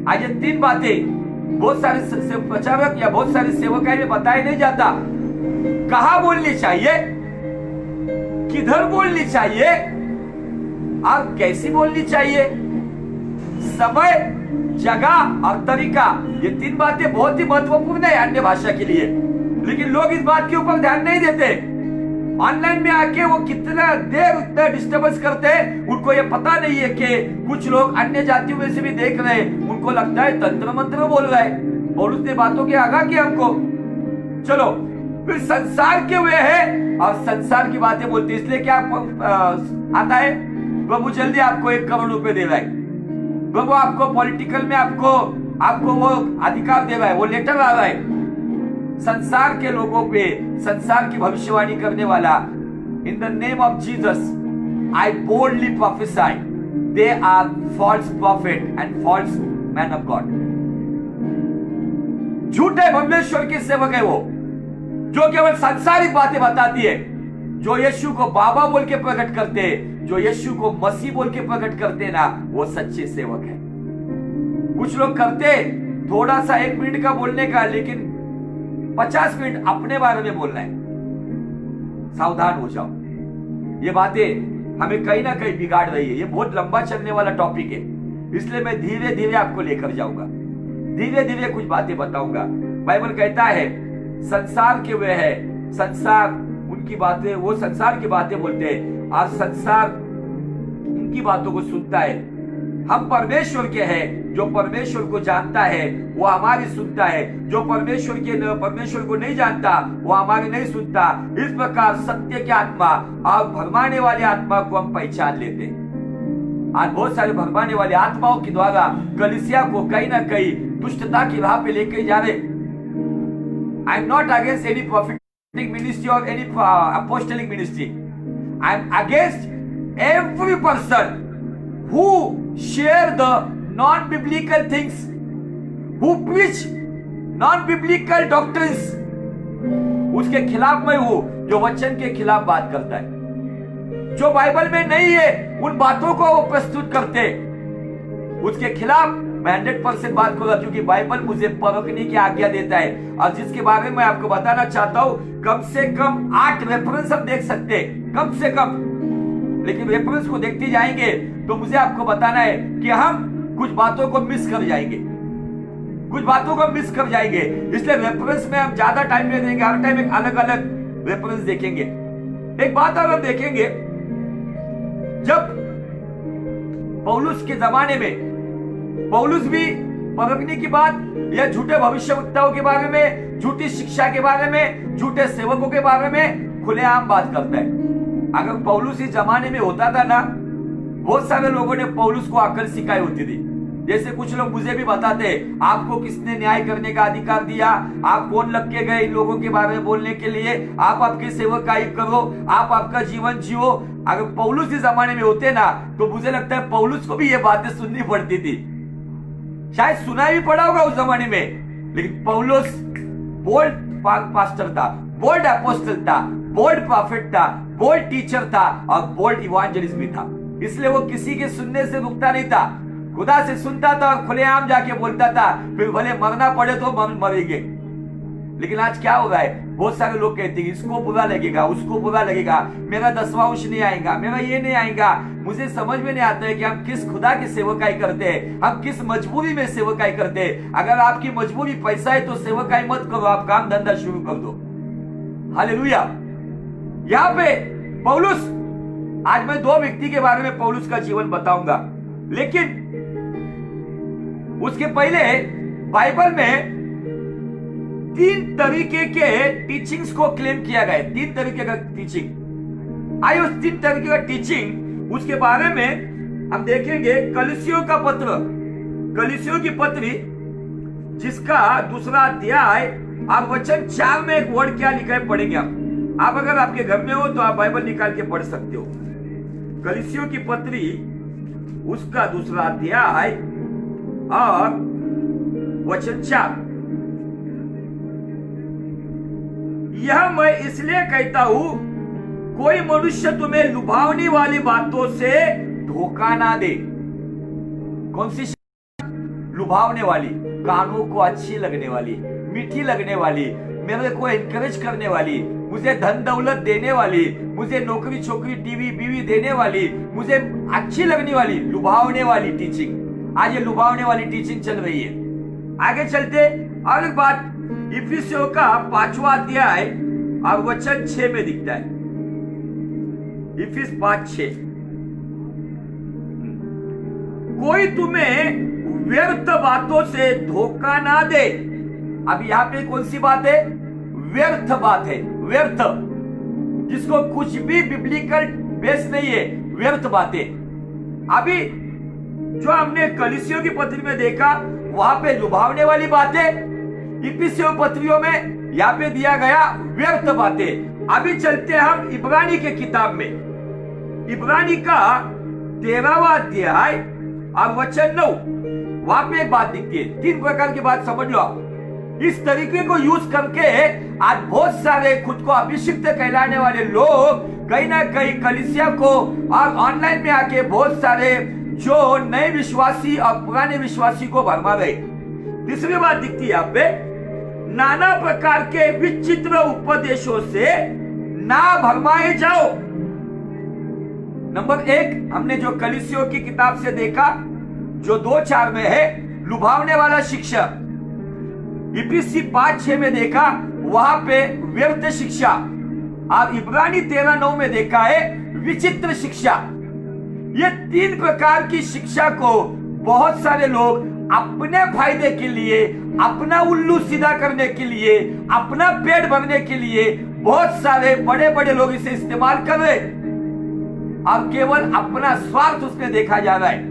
आज ये 3 बातें बहुत सारे प्रचारक या बहुत सारे सेवकाई में बताया नहीं जाता। कहां बोलनी चाहिए, किधर बोलनी चाहिए और कैसी बोलनी चाहिए, समय, जगह और तरीका। ये 3 बातें बहुत ही महत्वपूर्ण है अन्य भाषा के लिए, लेकिन लोग इस बात के ऊपर ध्यान नहीं देते। ऑनलाइन में आके वो कितना देर उतना डिस्टर्बेंस करते हैं, उनको ये पता नहीं है कि कुछ लोग अन्य जातियों में से भी देख रहे हैं, उनको लगता है तंत्र मंत्र बोल रहा है और उसने बातों के आगा किया हमको। चलो, फिर संसार के हुए हैं और संसार की बातें बोलते, इसलिए क्या आता है, प्रभु जल्दी आपको 1 करोड़ रुपए दे रहा है, प्रभु आपको पॉलिटिकल में आपको वो अधिकार दे रहा है, वो लेटर आ रहा है। संसार के लोगों पे संसार की भविष्यवाणी करने वाला, in the name of Jesus I boldly prophesy, they are false prophet and false man of God. झूठे परमेश्वर के सेवक है वो, जो केवल सांसारिक बातें बताती है, जो यीशु को बाबा बोल के प्रकट करते हैं, जो यीशु को मसीह बोल के प्रकट करते हैं ना, वो सच्चे सेवक है। कुछ लोग करते थोड़ा सा 1 मिनट का बोलने का, लेकिन 50 मिनट अपने बारे में बोलना है। सावधान हो जाओ, ये बातें हमें कहीं ना कहीं बिगाड़ रही है। ये बहुत लंबा चलने वाला टॉपिक है, इसलिए मैं धीरे धीरे आपको लेकर जाऊंगा, धीरे धीरे कुछ बातें बताऊंगा। बाइबल कहता है संसार के वे है, संसार उनकी बातें, वो संसार की बातें बोलते हैं और संसार उनकी बातों को सुनता है। हम परमेश्वर के हैं, जो परमेश्वर को जानता है वो हमारी सुनता है, जो परमेश्वर को नहीं जानता वो हमारी नहीं सुनता। इस प्रकार सत्य की आत्मा और भरमाने वाली आत्मा को हम पहचान लेते हैं। आज बहुत सारे भरमाने वाली आत्माओं के द्वारा कलीसिया को कहीं ना कहीं दुष्टता की राह पे लेकर जा रहे। I am not against any prophetic ministry or any apostolic ministry. I am against every person who share the non-biblical things, who preach non-biblical doctrines. उसके खिलाफ मैं हूं जो वचन के खिलाफ बात करता है, जो बाइबल में नहीं है उन बातों को वो प्रस्तुत करते, उसके खिलाफ मैं 100% बात करूंगा, क्योंकि बाइबल मुझे परखने की आज्ञा देता है। और जिसके बारे में मैं आपको बताना चाहता हूं, कम से कम 8 रेफरेंस हम देख सकते हैं, कम से कम। लेकिन रेफरेंस को देखते जाएंगे तो मुझे आपको बताना है कि हम कुछ बातों को मिस कर जाएंगे, कुछ बातों को मिस कर जाएंगे। इसलिए रेफरेंस में हम ज्यादा टाइम नहीं देंगे, हर टाइम एक अलग अलग रेफरेंस देखेंगे। एक बात और हम देखेंगे, जब पौलुस के जमाने में पौलुस भी परखने की बात या झूठे भविष्यवक्ताओं के बारे में, झूठी शिक्षा के बारे में, झूठे सेवकों के बारे में खुलेआम बात करता है। अगर पौलुस इस जमाने में होता था ना, बहुत सारे लोगों ने पौलुस को अकल सिखाई होती थी। जैसे कुछ लोग मुझे भी बताते, आपको किसने न्याय करने का अधिकार दिया, आप कौन लग के गए इन लोगों के बारे में बोलने के लिए, आप आपके सेवकाई करो, आप आपका जीवन जियो। अगर पौलुस इस जमाने में होते ना, तो मुझे लगता है पौलुस को भी ये बातें सुननी पड़ती थी, शायद सुना भी पड़ा होगा उस जमाने में। लेकिन पौलुस बोल्ड पास्टर था, बोल्ड अपोस्टल था, बोल्ड प्रॉफिट था, बोल्ड टीचर था और बोल्ड इवांजेलिस्ट भी था। इसलिए वो किसी के सुनने से रुकता नहीं था, खुदा से सुनता था और खुलेआम जाके बोलता था, फिर भले मरना पड़े तो मरेंगे। लेकिन आज क्या हो रहा है, बहुत सारे लोग कहते हैं इसको बुरा लगेगा, उसको बुरा लगेगा, मेरा 10वां अंश नहीं आएगा, मेरा ये नहीं आएगा। मुझे समझ में नहीं आता है कि हम किस खुदा की सेवकाई करते हैं, हम किस मजबूरी में सेवकाई करते हैं। अगर आपकी मजबूरी पैसा है तो सेवकाई मत करो, आप काम धंधा शुरू कर दो। हालेलुया। यहाँ पे पौलुस, आज मैं 2 व्यक्ति के बारे में पौलुस का जीवन बताऊंगा, लेकिन उसके पहले बाइबल में 3 तरीके के टीचिंग्स को क्लेम किया गया है। 3 तरीके का टीचिंग, आइए उस 3 तरीके का टीचिंग उसके बारे में हम देखेंगे। कलीसियों का पत्र, कलीसियों की पत्री जिसका 2रा अध्याय और वचन 4 में एक वर्ड क्या लिखा है पढ़ेंगे हम। आप अगर आपके घर में हो तो आप बाइबल निकाल के पढ़ सकते हो। कलीसियों की पत्री उसका 2रा अध्याय और वचन 4। यह मैं इसलिए कहता हूं, कोई मनुष्य तुम्हें लुभावने वाली बातों से धोखा ना दे। कौन सी? लुभावने वाली, कानों को अच्छी लगने वाली, मीठी लगने वाली, मेरे को एनकरेज करने वाली, मुझे धन दौलत देने वाली, मुझे नौकरी छोकरी टीवी बीवी देने वाली, मुझे अच्छी लगने वाली, लुभावने वाली टीचिंग। आज ये लुभावने वाली टीचिंग चल रही है। आगे चलते और एक बात, इफिसियों का 5वां अध्याय और वचन 6 में दिखता है। इफिस 5:6, कोई तुम्हें व्यर्थ बातों से धोखा ना दे। अब यहाँ पे कौन सी बात है? व्यर्थ बात है, व्यर्थ, जिसको कुछ भी बिब्लिकल बेस नहीं है, व्यर्थ बातें। अभी जो हमने कलीसियों की पत्री में देखा वहां पे लुभावने वाली बातें, इफिसियों पत्रियों में यहाँ पे दिया गया व्यर्थ बातें। अभी चलते हम इब्रानी के किताब में, इब्रानी का 13वां अध्याय और वचन 9, वहां पे एक बात दिखती है। 3 प्रकार की बात समझ लो। इस तरीके को यूज करके आज बहुत सारे खुद को अभिषिक्त कहलाने वाले लोग कहीं ना कहीं कलीसिया को और ऑनलाइन में आके बहुत सारे जो नए विश्वासी और पुराने विश्वासी को भरमा रहे। तीसरी बात दिखती है यहाँ पे, नाना प्रकार के विचित्र उपदेशों से ना भरमाए जाओ। नंबर 1 हमने जो कलीसियों की किताब से देखा, जो 2:4 में है, लुभावने वाला शिक्षा। इफिसी 5:6 में देखा, वहां पे व्यर्थ शिक्षा। और इब्रानी 13:9 में देखा है विचित्र शिक्षा। ये 3 प्रकार की शिक्षा को बहुत सारे लोग अपने फायदे के लिए, अपना उल्लू सीधा करने के लिए, अपना पेट भरने के लिए बहुत सारे बड़े बड़े लोग इसे इस्तेमाल कर रहे और केवल अपना स्वार्थ उसमें देखा जा रहा है।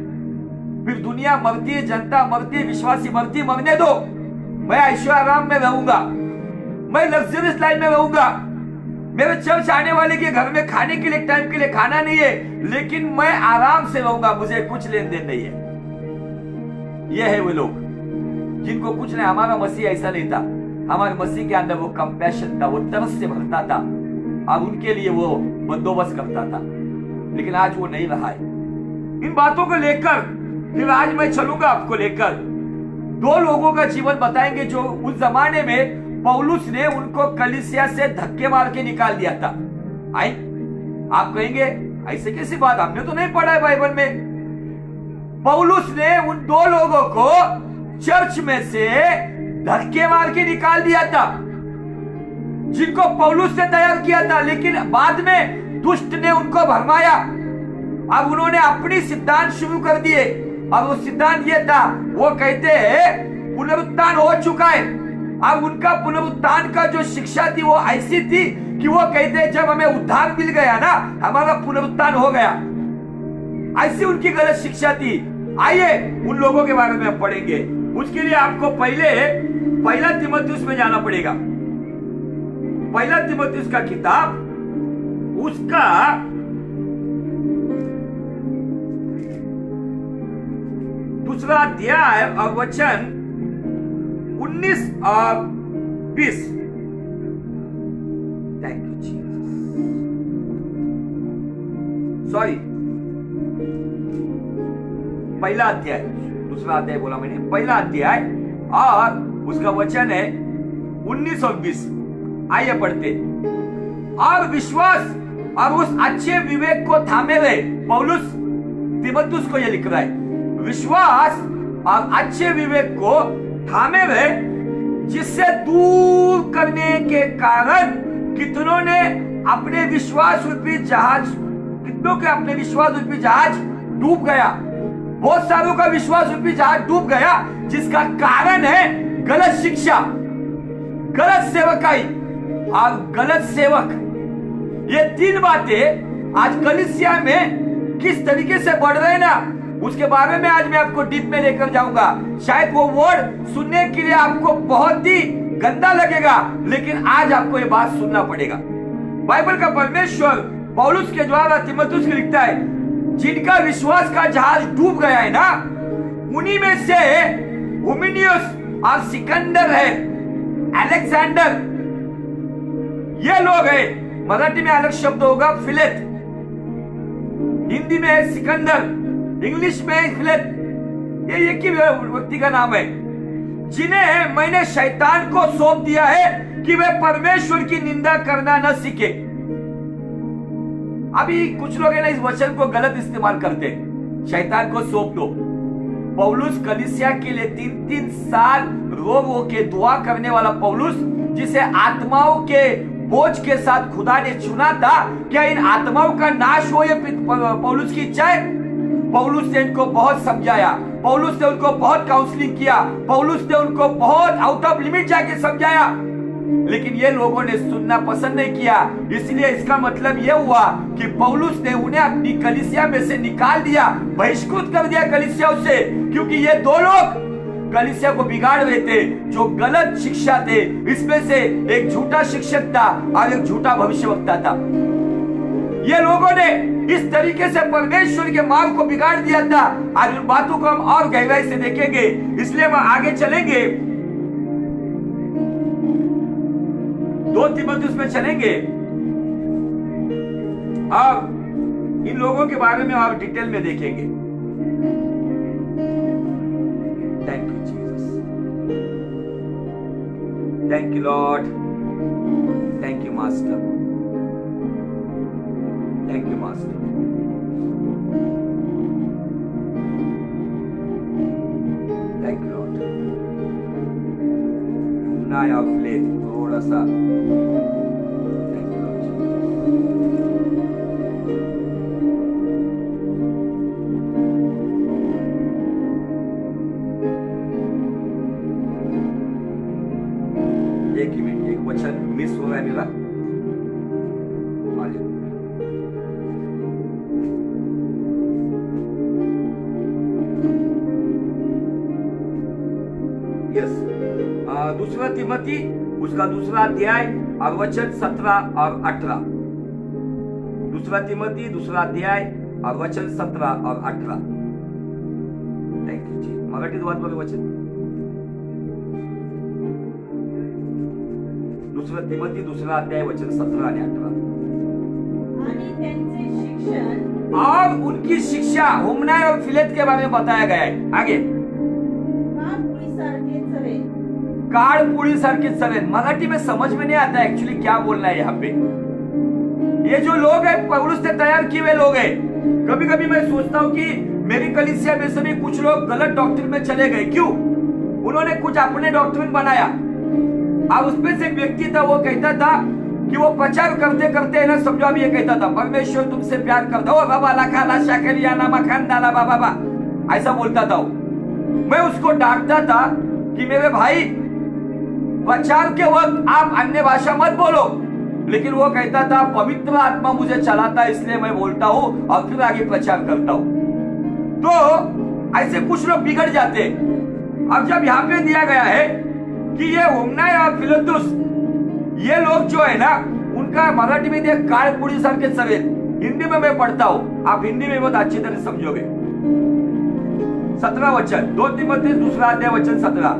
फिर दुनिया मरती है, जनता मरती है, विश्वासी मरती, मरने दो, मैं ऐशो आराम में रहूंगा, मैं लग्जरियस लाइफ में रहूंगा, मेरे चर्च आने वाले के घर में खाने के लिए टाइम के लिए खाना नहीं है, लेकिन मैं आराम से रहूंगा, मुझे कुछ लेन देन नहीं है। ये है वो लोग जिनको कुछ नहीं। हमारा मसीह ऐसा नहीं था। हमारे मसीह के अंदर वो कंपैशन था, वो तरस से भरता था और उनके लिए वो बंदोबस्त करता था। लेकिन आज वो नहीं रहा है। इन बातों को लेकर फिर आज मैं चलूंगा आपको लेकर, दो लोगों का जीवन बताएंगे जो उस जमाने में पौलुस ने उनको कलीसिया से धक्के मार के निकाल दिया था। आई आप कहेंगे ऐसे कैसी बात, हमने तो नहीं पढ़ा है बाइबल में। पौलुस ने उन दो लोगों को चर्च में से धक्के मार के निकाल दिया था, जिनको पौलुस ने तैयार किया था, लेकिन बाद में दुष्ट ने उनको भरमाया। अब उन्होंने अपनी सिद्धांत शुरू कर दिए। अब वो सिद्धांत ये था, वो कहते हैं पुनरुत्थान हो चुका है। अब उनका पुनरुत्थान का जो शिक्षा थी वो ऐसी थी कि वो कहते हैं जब हमें उद्धार मिल गया ना, हमारा पुनरुत्थान हो गया। ऐसी उनकी गलत शिक्षा थी। आइए उन लोगों के बारे में हम पढ़ेंगे। उसके लिए आपको पहले पहला तीमुथियुस में जाना पड़ेगा। पहला तीमुथियुस का किताब, उसका 2 अध्याय और वचन 19 और 20। थैंक यू जीसस, सॉरी, पहला अध्याय, दूसरा अध्याय बोला मैंने, पहला अध्याय और उसका वचन है 19 और 20। आइए पढ़ते। और विश्वास और उस अच्छे विवेक को थामे रहे। पौलुस तीमुथियुस को यह लिख रहा है, विश्वास और अच्छे विवेक को थामे रहे, जिससे दूर करने के कारण कितनों का अपने विश्वास रूपी जहाज डूब गया। बहुत सारों का विश्वास रूपी जहाज डूब गया, जिसका कारण है गलत शिक्षा, गलत सेवकाई और गलत सेवक। ये 3 बातें आज कलीसिया में किस तरीके से बढ़ रहे हैं ना, उसके बारे में आज मैं आपको डीप में लेकर जाऊंगा। शायद वो वर्ड सुनने के लिए आपको बहुत ही गंदा लगेगा, लेकिन आज आपको ये बात सुनना पड़ेगा। बाइबल का परमेश्वर पौलुस के द्वारा तीमुथियुस को लिखता है, जिनका विश्वास का जहाज डूब गया है ना, उन्हीं में से हुमिनियुस और सिकंदर है, अलेक्जेंडर, ये लोग हैं। मराठी में अलग शब्द होगा फिलेत, हिंदी में सिकंदर, इंग्लिश में फिलेत, ये एक ही व्यक्ति का नाम है, जिन्हें मैंने शैतान को सौंप दिया है कि वे परमेश्वर की निंदा करना न सीखे। अभी कुछ लोग है ना इस वचन को गलत इस्तेमाल करते हैं, शैतान को सौंप दो। पौलुस कलीसिया के लिए 3-3 साल रो रो के दुआ करने वाला पौलुस, जिसे आत्माओं के बोझ के साथ खुदा ने चुना था, क्या इन आत्माओं का नाश हो, ये पौलुस की इच्छा है? पौलुस ने इनको बहुत समझाया, पौलुस ने उनको बहुत काउंसलिंग किया, पौलुस ने उनको बहुत आउट ऑफ लिमिट जाके समझाया, लेकिन ये लोगों ने सुनना पसंद नहीं किया। इसलिए इसका मतलब यह हुआ कि पौलुस ने उन्हें अपनी कलीसिया में से निकाल दिया, बहिष्कृत कर दिया कलीसिया से, क्योंकि ये 2 लोग कलीसिया को बिगाड़ रहे थे, जो गलत शिक्षा थे। इसमें से एक झूठा शिक्षक था और एक झूठा भविष्यवक्ता था। ये लोगों ने इस तरीके से परमेश्वर के मार्ग को बिगाड़ दिया था। आज उन बातों को हम और गहराई से देखेंगे, इसलिए हम आगे चलेंगे, 2 तीमुथियुस में चलेंगे और इन लोगों के बारे में आप डिटेल में देखेंगे। Thank you Jesus, thank you lord, thank you master, thank you master. Thank you Lord. नया प्लेट थोड़ा सा, थैंक यू लॉर्ड। एक ही मिनट, एक वचन मिस हो रहा है मेरा। दूसरा तीमुथी उसका 2 अध्याय और वचन 17 और 18। 2 तीमुथी 2 अध्याय और वचन 17 और 18। थैंक यू जी। मराठीत वाचलं वचन, 2 तीमुथी 2 अध्याय वचन 17 आणि 18। आणि त्यांचे शिक्षण और उनकी शिक्षा हुमनाय और फिलेत के बारे में बताया गया है। आगे काळपुळीसारखे चवे काळ पुड़ी सारखी चवे। मराठी में समझ में नहीं आता एक्चुअली क्या बोलना है यहाँ पे। ये जो लोग हैं पौलुस से तैयार किए हुए लोग हैं। कभी कभी मैं सोचता हूँ कि मेरी कलीसिया में से भी कुछ लोग गलत डॉक्ट्रिन में चले गए। क्यों? उन्होंने कुछ अपने डॉक्ट्रिन बनाया। अब उसमें से एक व्यक्ति था, वो कहता था कि वो प्रचार करते करते ना, समझो अब ये कहता था परमेश्वर तुमसे प्यार करता हो बाबा लाखा लाशा करिया नामा खानदाना बाबा, ऐसा बोलता था वो। मैं उसको डांटता था कि मेरे भाई प्रचार के वक्त आप अन्य भाषा मत बोलो, लेकिन वो कहता था पवित्र आत्मा मुझे चलाता है इसलिए मैं बोलता हूं और फिर आगे प्रचार करता हूं। तो ऐसे कुछ लोग बिगड़ जाते। अब जब यहाँ पे दिया गया है कि ये हुमनाय और फिलेतुस, ये लोग जो है ना, उनका मराठी में दिया काळपुड़ी सारखे चवे। हिंदी में मैं पढ़ता हूं, आप हिंदी में बहुत अच्छी तरह समझोगे। 17 वचन, 2 तीमुथियुस दूसरा अध्याय वचन 17।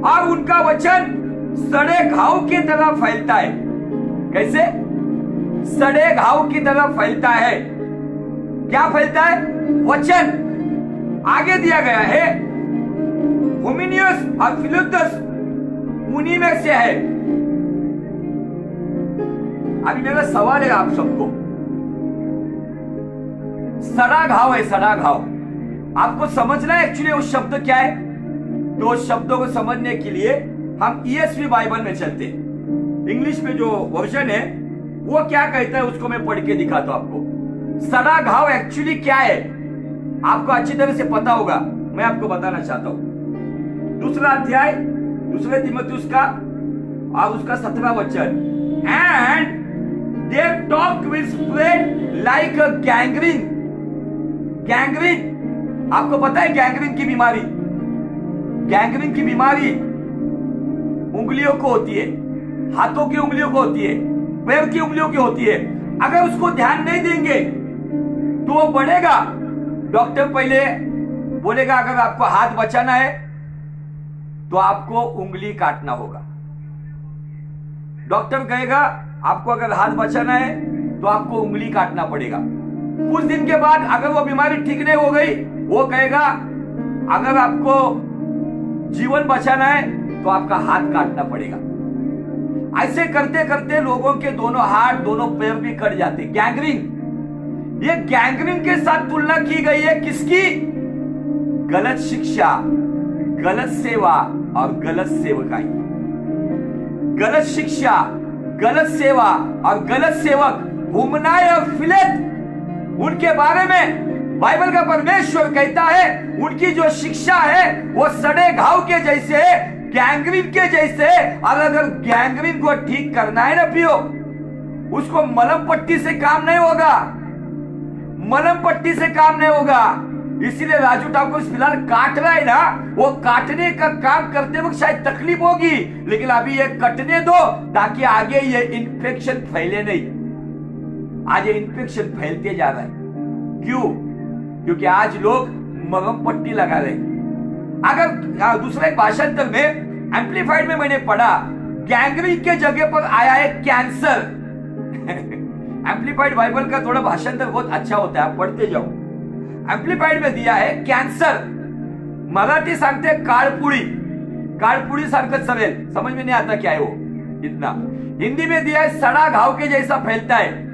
और उनका वचन सड़े घाव की तरह फैलता है। कैसे? सड़े घाव की तरह फैलता है। क्या फैलता है? वचन। आगे दिया गया है हुमिनियुस और फिलेतुस उन्हीं में से है। अभी मेरा सवाल है आप सबको, सड़ा घाव है, सड़ा घाव आपको समझना है एक्चुअली उस शब्द क्या है। तो उस शब्दों को समझने के लिए हम ESV बाइबल में चलते हैं। इंग्लिश में जो वर्जन है वो क्या कहता है उसको मैं पढ़ के दिखाता हूं आपको। सड़ा घाव एक्चुअली क्या है आपको अच्छी तरह से पता होगा, मैं आपको बताना चाहता हूं। दूसरा अध्याय दूसरे तीमुथियुस का और उसका 17 वचन। And their talk will spread like a gangrene. Gangrene आपको पता है गैंग्रीन की बीमारी? गैंग्रीन की बीमारी उंगलियों को होती है, हाथों की उंगलियों को होती है, पैर की उंगलियों की होती है। अगर उसको ध्यान नहीं देंगे तो वो बढ़ेगा। डॉक्टर पहले बोलेगा अगर आपको हाथ बचाना है तो आपको उंगली काटना होगा। डॉक्टर कहेगा आपको अगर हाथ बचाना है तो आपको उंगली काटना पड़ेगा। कुछ दिन के बाद अगर वो बीमारी ठीक नहीं हो गई, वो कहेगा अगर आपको जीवन बचाना है तो आपका हाथ काटना पड़ेगा। ऐसे करते करते लोगों के दोनों हाथ दोनों पैर भी कट जाते। गैंग्रीन। ये गैंग्रीन के साथ तुलना की गई है किसकी? गलत शिक्षा, गलत सेवा और गलत सेवकाई। गलत शिक्षा, गलत सेवा और गलत सेवक हुमनाय और फिलेत, उनके बारे में बाइबल का परमेश्वर कहता है उनकी जो शिक्षा है वो सड़े घाव के जैसे है, गैंग्रीन के जैसे। और अगर गैंग्रीन को ठीक करना है ना पियो, उसको मलम पट्टी से काम नहीं होगा, मलम पट्टी से काम नहीं होगा। इसीलिए राजू ठाकुर फिलहाल काट रहा है ना, वो काटने का काम करते वक्त शायद तकलीफ होगी, लेकिन अभी ये कटने दो ताकि आगे ये इन्फेक्शन फैले नहीं। आज ये इन्फेक्शन फैलते जा रहा है। क्यों? क्योंकि आज लोग मलम पट्टी लगा रहे। अगर दूसरे भाषांतर में एम्पलीफाइड में मैंने पढ़ा गैंग्रीन के जगह पर आया है कैंसर। एम्पलीफाइड बाइबल का थोड़ा भाषांतर बहुत अच्छा होता है, आप पढ़ते जाओ। एम्पलीफाइड में दिया है कैंसर, मराठी सांगते काळपुळी, काळपुळी सारखं चवेल, समझ में नहीं आता क्या है वो इतना। हिंदी में दिया है सड़ा घाव के जैसा फैलता है।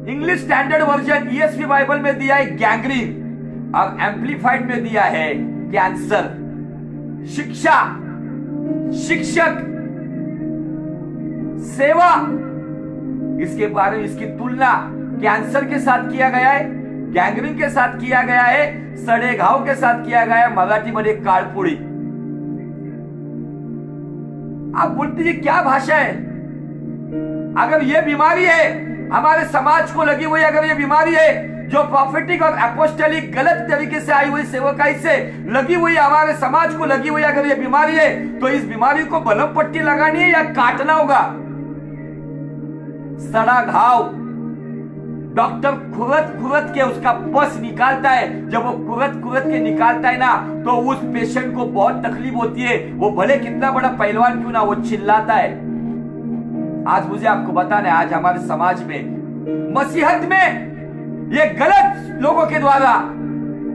English standard version ESV Bible में दिया है गैंग्रीन और एम्पलीफाइड में दिया है कैंसर। शिक्षा, शिक्षक, सेवा, इसके बारे में इसकी तुलना कैंसर के साथ किया गया है, गैंग्रीन के साथ किया गया है, सड़े घाव के साथ किया गया है, मराठी मध्ये काळपुळी। आप बोलते हैं क्या भाषा है? अगर ये बीमारी है हमारे समाज को लगी हुई, अगर ये बीमारी है जो प्रॉफिटिक और एपोस्टोलिक गलत तरीके से आई हुई सेवकाई से लगी हुई, हमारे समाज को लगी हुई अगर ये बीमारी है, तो इस बीमारी को मलम पट्टी लगानी है या काटना होगा। सड़ा घाव डॉक्टर खुरत खुरत के उसका पस निकालता है। जब वो खुरत खुरत के निकालता है ना, तो उस पेशेंट को बहुत तकलीफ होती है। वो भले कितना बड़ा पहलवान क्यों ना, वो चिल्लाता है। आज मुझे आपको बताना है, आज हमारे समाज में मसीहत में ये गलत लोगों के द्वारा,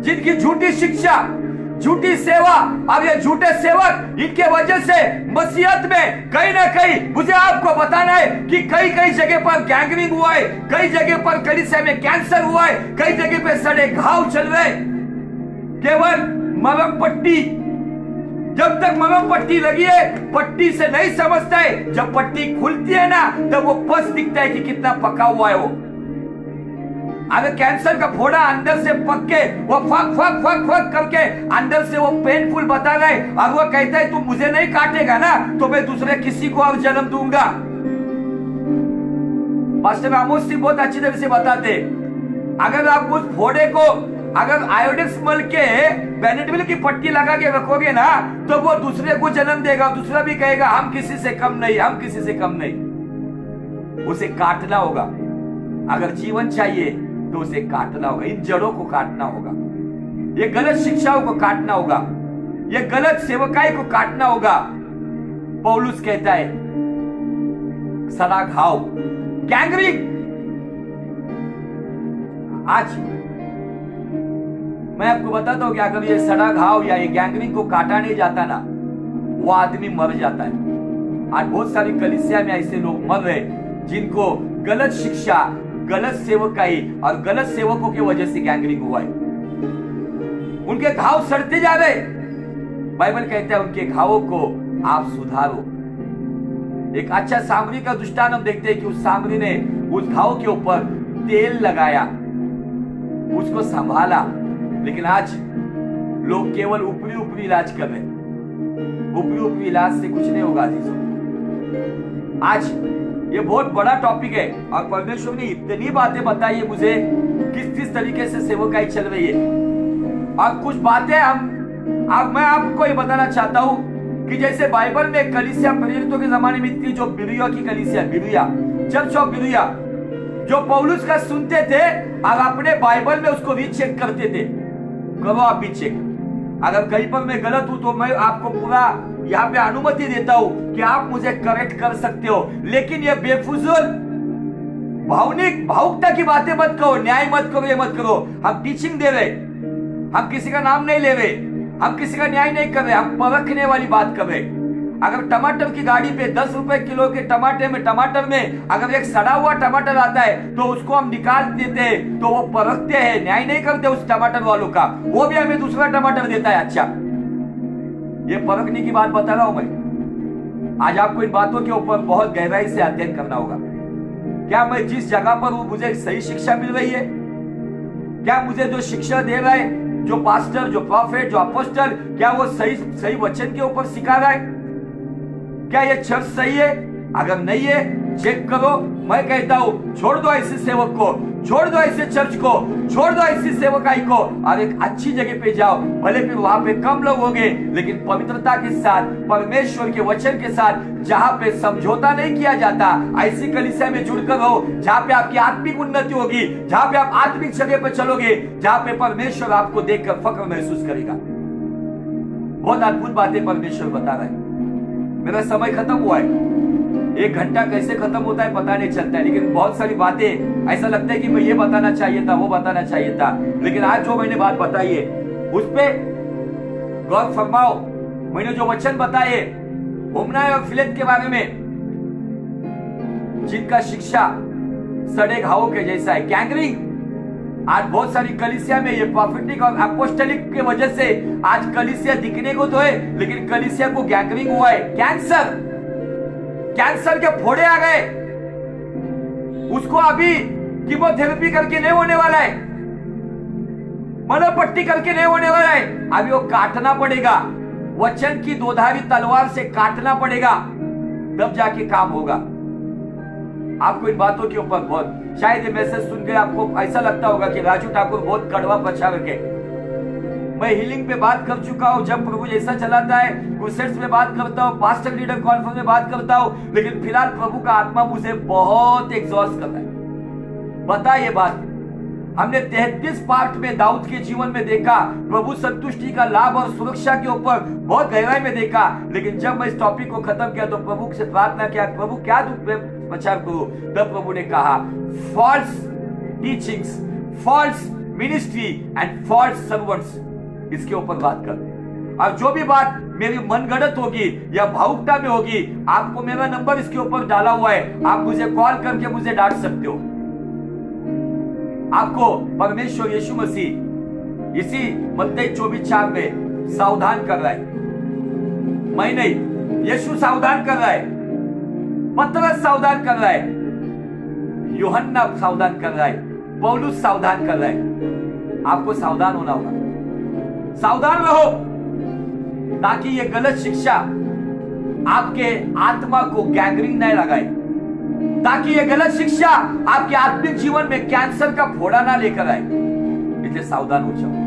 जिनकी झूठी शिक्षा, झूठी सेवा और ये झूठे सेवक, इनके वजह से मसीहत में कहीं ना कहीं मुझे आपको बताना है कि कई कई जगह पर गैंगरिंग हुआ है, कई जगह पर कलीसिया में कैंसर हुआ है, कई जगह पे सड़े घाव चल रहे। केवल मरहम पट्टी, जब तक मरहम पट्टी लगी है पट्टी से नहीं समझता है, जब पट्टी खुलती है ना तब वो पस दिखता है कि कितना पका हुआ है वो। अगर कैंसर का फोड़ा अंदर से पक के वो फक फक फक फक करके अंदर से वो पेनफुल बता रहा है और वो कहता है तू मुझे नहीं काटेगा ना तो मैं दूसरे किसी को अब जन्म दूंगा। पास्टर आमोस सिंह बहुत अच्छी तरह से बताते, अगर आप उस फोड़े को अगर आयोडेक्स मल के बेनेटविल की पट्टी लगा के रखोगे ना तो वो दूसरे को जन्म देगा, दूसरा भी कहेगा हम किसी से कम नहीं, हम किसी से कम नहीं। उसे काटना होगा, अगर जीवन चाहिए तो उसे काटना होगा, इन जड़ों को काटना होगा, ये गलत शिक्षाओं को काटना होगा, ये गलत सेवकाई को काटना होगा। पौलुस कहता है सड़ा घाव, गैंगरिंग। आज मैं आपको बताता हूं कि अगर ये सड़ा घाव या ये गैंगरिंग को काटा नहीं जाता ना वो आदमी मर जाता है। आज बहुत सारी कलीसिया में ऐसे लोग मर रहे जिनको गलत शिक्षा, गलत सेवकाई और गलत सेवकों की वजह से गैंगरिंग हुआ है। उनके घाव सड़ते जा रहे। बाइबल कहता है उनके घावों को आप सुधारो। एक अच्छा सामरी का दृष्टांत हम देखते हैं कि उस सामरी ने उस घाव के ऊपर तेल लगाया, उसको संभाला। लेकिन आज लोग केवल ऊपरी ऊपरी इलाज कर रहे। ऊपरी ऊपरी इलाज से कुछ नहीं होगा अजीजों। आज ये बहुत बड़ा टॉपिक है और परमेश्वर ने इतनी बातें बताई है मुझे किस किस तरीके से सेवकाई चल रही है। और कुछ बातें अब मैं आपको ये बताना चाहता हूं कि जैसे बाइबल में कलीसिया प्रेरितों के जमाने में थी, जो बिरुया की कलीसिया, बिरुया चर्च ऑफ बिरुया, जो पौलुस का सुनते थे और अपने बाइबल में उसको रीचेक करते थे। करो आप भी चेक। अगर कहीं पर मैं गलत हूं तो मैं आपको पूरा यहाँ पे अनुमति देता हूं कि आप मुझे करेक्ट कर सकते हो, लेकिन ये बेफुजूल भावुकता की बातें मत करो, न्याय मत करो, ये मत करो। हम टीचिंग दे रहे, हम किसी का नाम नहीं ले रहे, हम किसी का न्याय नहीं कर रहे, हम परखने वाली बात कर रहे। अगर टमाटर की गाड़ी पे 10 रुपए किलो के टमाटर में अगर एक सड़ा हुआ टमाटर आता है तो उसको हम निकाल देते हैं, तो वो परखते हैं, न्याय नहीं करते उस टमाटर वालों का, वो भी हमें दूसरा टमाटर देता है। अच्छा, ये परखने की बात बता रहा हूं मैं। आज आपको इन बातों के ऊपर बहुत गहराई से अध्ययन करना होगा। क्या मैं जिस जगह पर हूं मुझे सही शिक्षा मिल रही है? क्या मुझे जो शिक्षा दे रहा है, जो पास्टर, जो प्रॉफेट, जो अपोस्टल, क्या वो सही वचन के ऊपर सिखा रहा है? क्या ये चर्च सही है? अगर नहीं है चेक करो। मैं कहता हूं छोड़ दो ऐसे सेवक को, छोड़ दो ऐसे चर्च को, छोड़ दो ऐसी सेवकाई को और एक अच्छी जगह पे जाओ। भले फिर वहां पे कम लोग होंगे, लेकिन पवित्रता के साथ, परमेश्वर के वचन के साथ, जहां पे समझौता नहीं किया जाता, ऐसी कलीसिया में जुड़कर रहो जहां पे आपकी आत्मिक उन्नति होगी, जहां पे आप आत्मिक जगह पे चलोगे, जहां पे परमेश्वर आपको देखकर फक्र महसूस करेगा। बहुत अद्भुत बातें परमेश्वर बता रहा है। मेरा समय खत्म हुआ है। 1 घंटा कैसे खत्म होता है पता नहीं चलता है, लेकिन बहुत सारी बातें ऐसा लगता है कि मैं ये बताना चाहिए था, वो बताना चाहिए था, लेकिन आज जो मैंने बात बताई है उस पे गौर फरमाओ। मैंने जो वचन बताए हुमनाय और फिलेत के बारे में, जिनका शिक्षा सड़े घावों के जैसा है, गैंगरिंग। आज बहुत सारी कलीसिया में ये प्रॉफिटिक और अपोस्टलिक के वजह से आज कलीसिया दिखने को तो है, लेकिन कलीसिया को गैंगरिंग हुआ है। कैंसर के फोड़े आ गए, उसको अभी कीमोथेरेपी करके नहीं होने वाला है, मनोपट्टी करके नहीं होने वाला है, अभी वो काटना पड़ेगा, वचन की दोधारी तलवार से काटना पड़ेगा, तब जाके काम होगा। आपको इन बातों के ऊपर बहुत, शायद ये मैसेज सुनकर आपको ऐसा लगता होगा कि राजू ठाकुर बहुत कड़वा प्रचारक है। मैं हीलिंग पे बात कर चुका हूं, जब प्रभु जैसा चलाता है, क्रूसेड्स में बात करता हूं, पास्टर लीडर कॉन्फ्रेंस में बात करता हूं, लेकिन फिलहाल प्रभु का आत्मा मुझे बहुत एग्जॉस्ट करता है। बता ये बात, हमने 33 पार्ट में दाऊद के जीवन में देखा, प्रभु संतुष्टि का लाभ और सुरक्षा के ऊपर बहुत गहराई में देखा, लेकिन जब मैं इस टॉपिक को खत्म किया तो प्रभु से प्रार्थना किया, प्रभु क्या प्रचार करो। तब प्रभु ने कहा false teachings, false ministry and false servants, इसके ऊपर बात कर। और जो भी बात मेरी मनगढ़ंत होगी या भावुकता में होगी, आपको मेरा नंबर इसके ऊपर डाला हुआ है, आप मुझे कॉल करके मुझे डांट सकते हो। आपको परमेश्वर यीशु मसीह इसी मत्ती 24:4 में सावधान कर रहा है। मैं नहीं, यीशु सावधान कर रहा है, पतरस सावधान कर रहा है, यूहन्ना सावधान कर रहा है, पौलुस सावधान कर रहा है। आपको सावधान होना होगा, सावधान रहो, ताकि ये गलत शिक्षा आपके आत्मा को गैंग्रीन नहीं लगाए, ताकि ये गलत शिक्षा आपके आत्मिक जीवन में कैंसर का फोड़ा ना लेकर आए। इसलिए सावधान हो जाओ।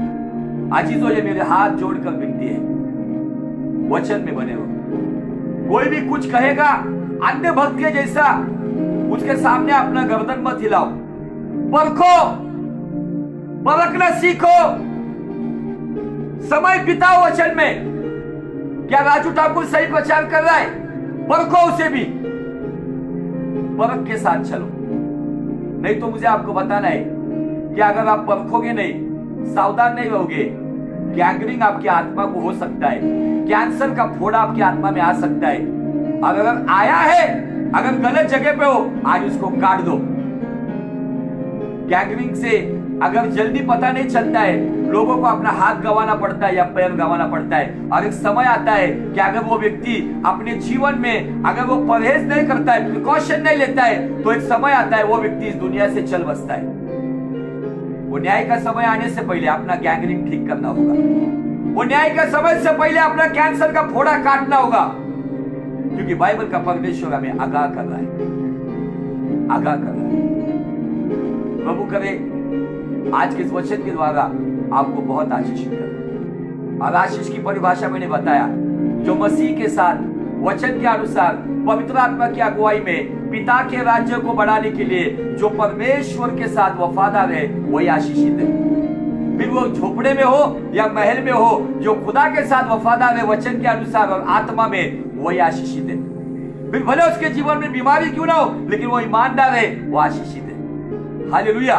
आजीजों, ये मेरे हाथ जोड़कर विनती है, वचन में बने रहो। कोई भी कुछ कहेगा अन्य भक्त के जैसा, उसके सामने अपना गर्दन मत हिलाओ। परखो, परखना सीखो, समय बिताओ वचन में। क्या राजू ठाकुर सही प्रचार कर रहा है? परखो उसे भी, परख के साथ चलो। नहीं तो मुझे आपको बताना है कि अगर आप परखोगे नहीं, सावधान नहीं रहोगे, गैंग्रीन आपकी आत्मा को हो सकता है, कैंसर का फोड़ा आपकी आत्मा में आ सकता है। अगर आया है, अगर गलत जगह पे हो, आज उसको काट दो। गैंग्रीन से अगर जल्दी पता नहीं चलता है, लोगों को अपना हाथ गंवाना पड़ता है या पैर गंवाना पड़ता है। और एक समय आता है कि अगर वो व्यक्ति अपने जीवन में अगर वो परहेज नहीं करता है, प्रिकॉशन नहीं लेता है, तो एक समय आता है वो व्यक्ति इस दुनिया से चल बसता है। वो न्याय का समय आने से पहले अपना गैंग्रीन ठीक करना होगा। वो न्याय का समय से पहले अपना कैंसर का फोड़ा काटना होगा, क्योंकि बाइबल का परमेश्वर हमें आगाह कर रहा है, आगाह कर रहा है। प्रभु करे आज के इस वचन के द्वारा आपको बहुत आशीषित करे। और आशीष की परिभाषा मैंने बताया, जो मसीह के साथ वचन के अनुसार पवित्र आत्मा की अगुवाई में पिता के राज्य को बढ़ाने के लिए जो परमेश्वर के साथ वफादार है, वही आशीषित है। फिर वो झोपड़े में हो या महल में हो, जो खुदा के साथ वफादार है वचन के अनुसार और आत्मा में, वही आशीषित है। फिर भले उसके जीवन में बीमारी क्यों ना हो, लेकिन वो ईमानदार है, वो आशीषित है। हालेलुया।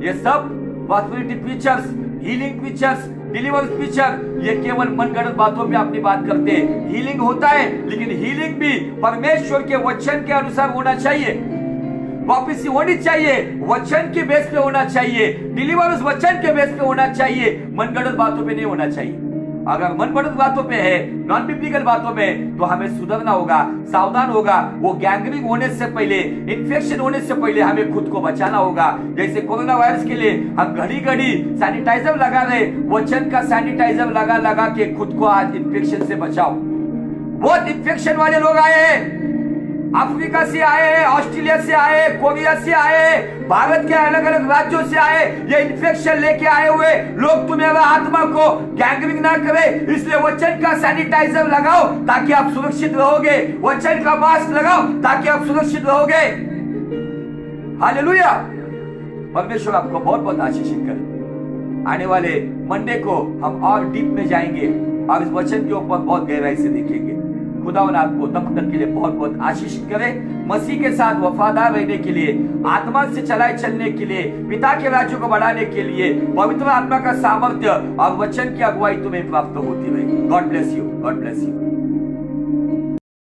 ये सब prosperity pictures, healing pictures, deliverance picture, ये केवल मनगढ़ंत बातों पे अपनी बात करते हैं। हीलिंग होता है, लेकिन हीलिंग भी परमेश्वर के वचन के अनुसार होना चाहिए। प्रॉफेसी होनी चाहिए, वचन के बेस पे होना चाहिए। डिलीवरेंस वचन के बेस पे होना चाहिए, मनगढ़ंत बातों पे नहीं होना चाहिए। अगर मनगढ़ंत बातों पे है, नॉन बिब्लिकल बातों में, तो हमें सुधरना होगा, सावधान होगा। वो गैंग्रीन होने से पहले, इन्फेक्शन होने से पहले हमें खुद को बचाना होगा। जैसे कोरोना वायरस के लिए हम घड़ी घड़ी सैनिटाइजर लगा रहे, वचन का सैनिटाइजर लगा लगा के खुद को आज इन्फेक्शन से बचाओ। बहुत इन्फेक्शन वाले लोग आए हैं, अफ्रीका से आए हैं, ऑस्ट्रेलिया से आए, कोरिया से आए, भारत के अलग अलग राज्यों से आए। ये इन्फेक्शन लेके आए हुए लोग तुम्हारा आत्मा को गैंग्रीन ना करे, इसलिए वचन का सैनिटाइजर लगाओ ताकि आप सुरक्षित रहोगे। वचन का मास्क लगाओ ताकि आप सुरक्षित रहोगे। हालेलुया। परमेश्वर आपको बहुत बहुत आशीषित करे। आने वाले मंडे को हम और डीप में जाएंगे और इस वचन के ऊपर बहुत गहराई से देखेंगे। खुदावन आपको तब तक के लिए बहुत बहुत आशीषित करे। मसीह के साथ वफादार रहने के लिए, आत्मा से चलाए चलने के लिए, पिता के राज्य को बढ़ाने के लिए पवित्र आत्मा का सामर्थ्य और वचन की अगुवाई तुम्हें प्राप्त होती रहे। God bless you, God bless you.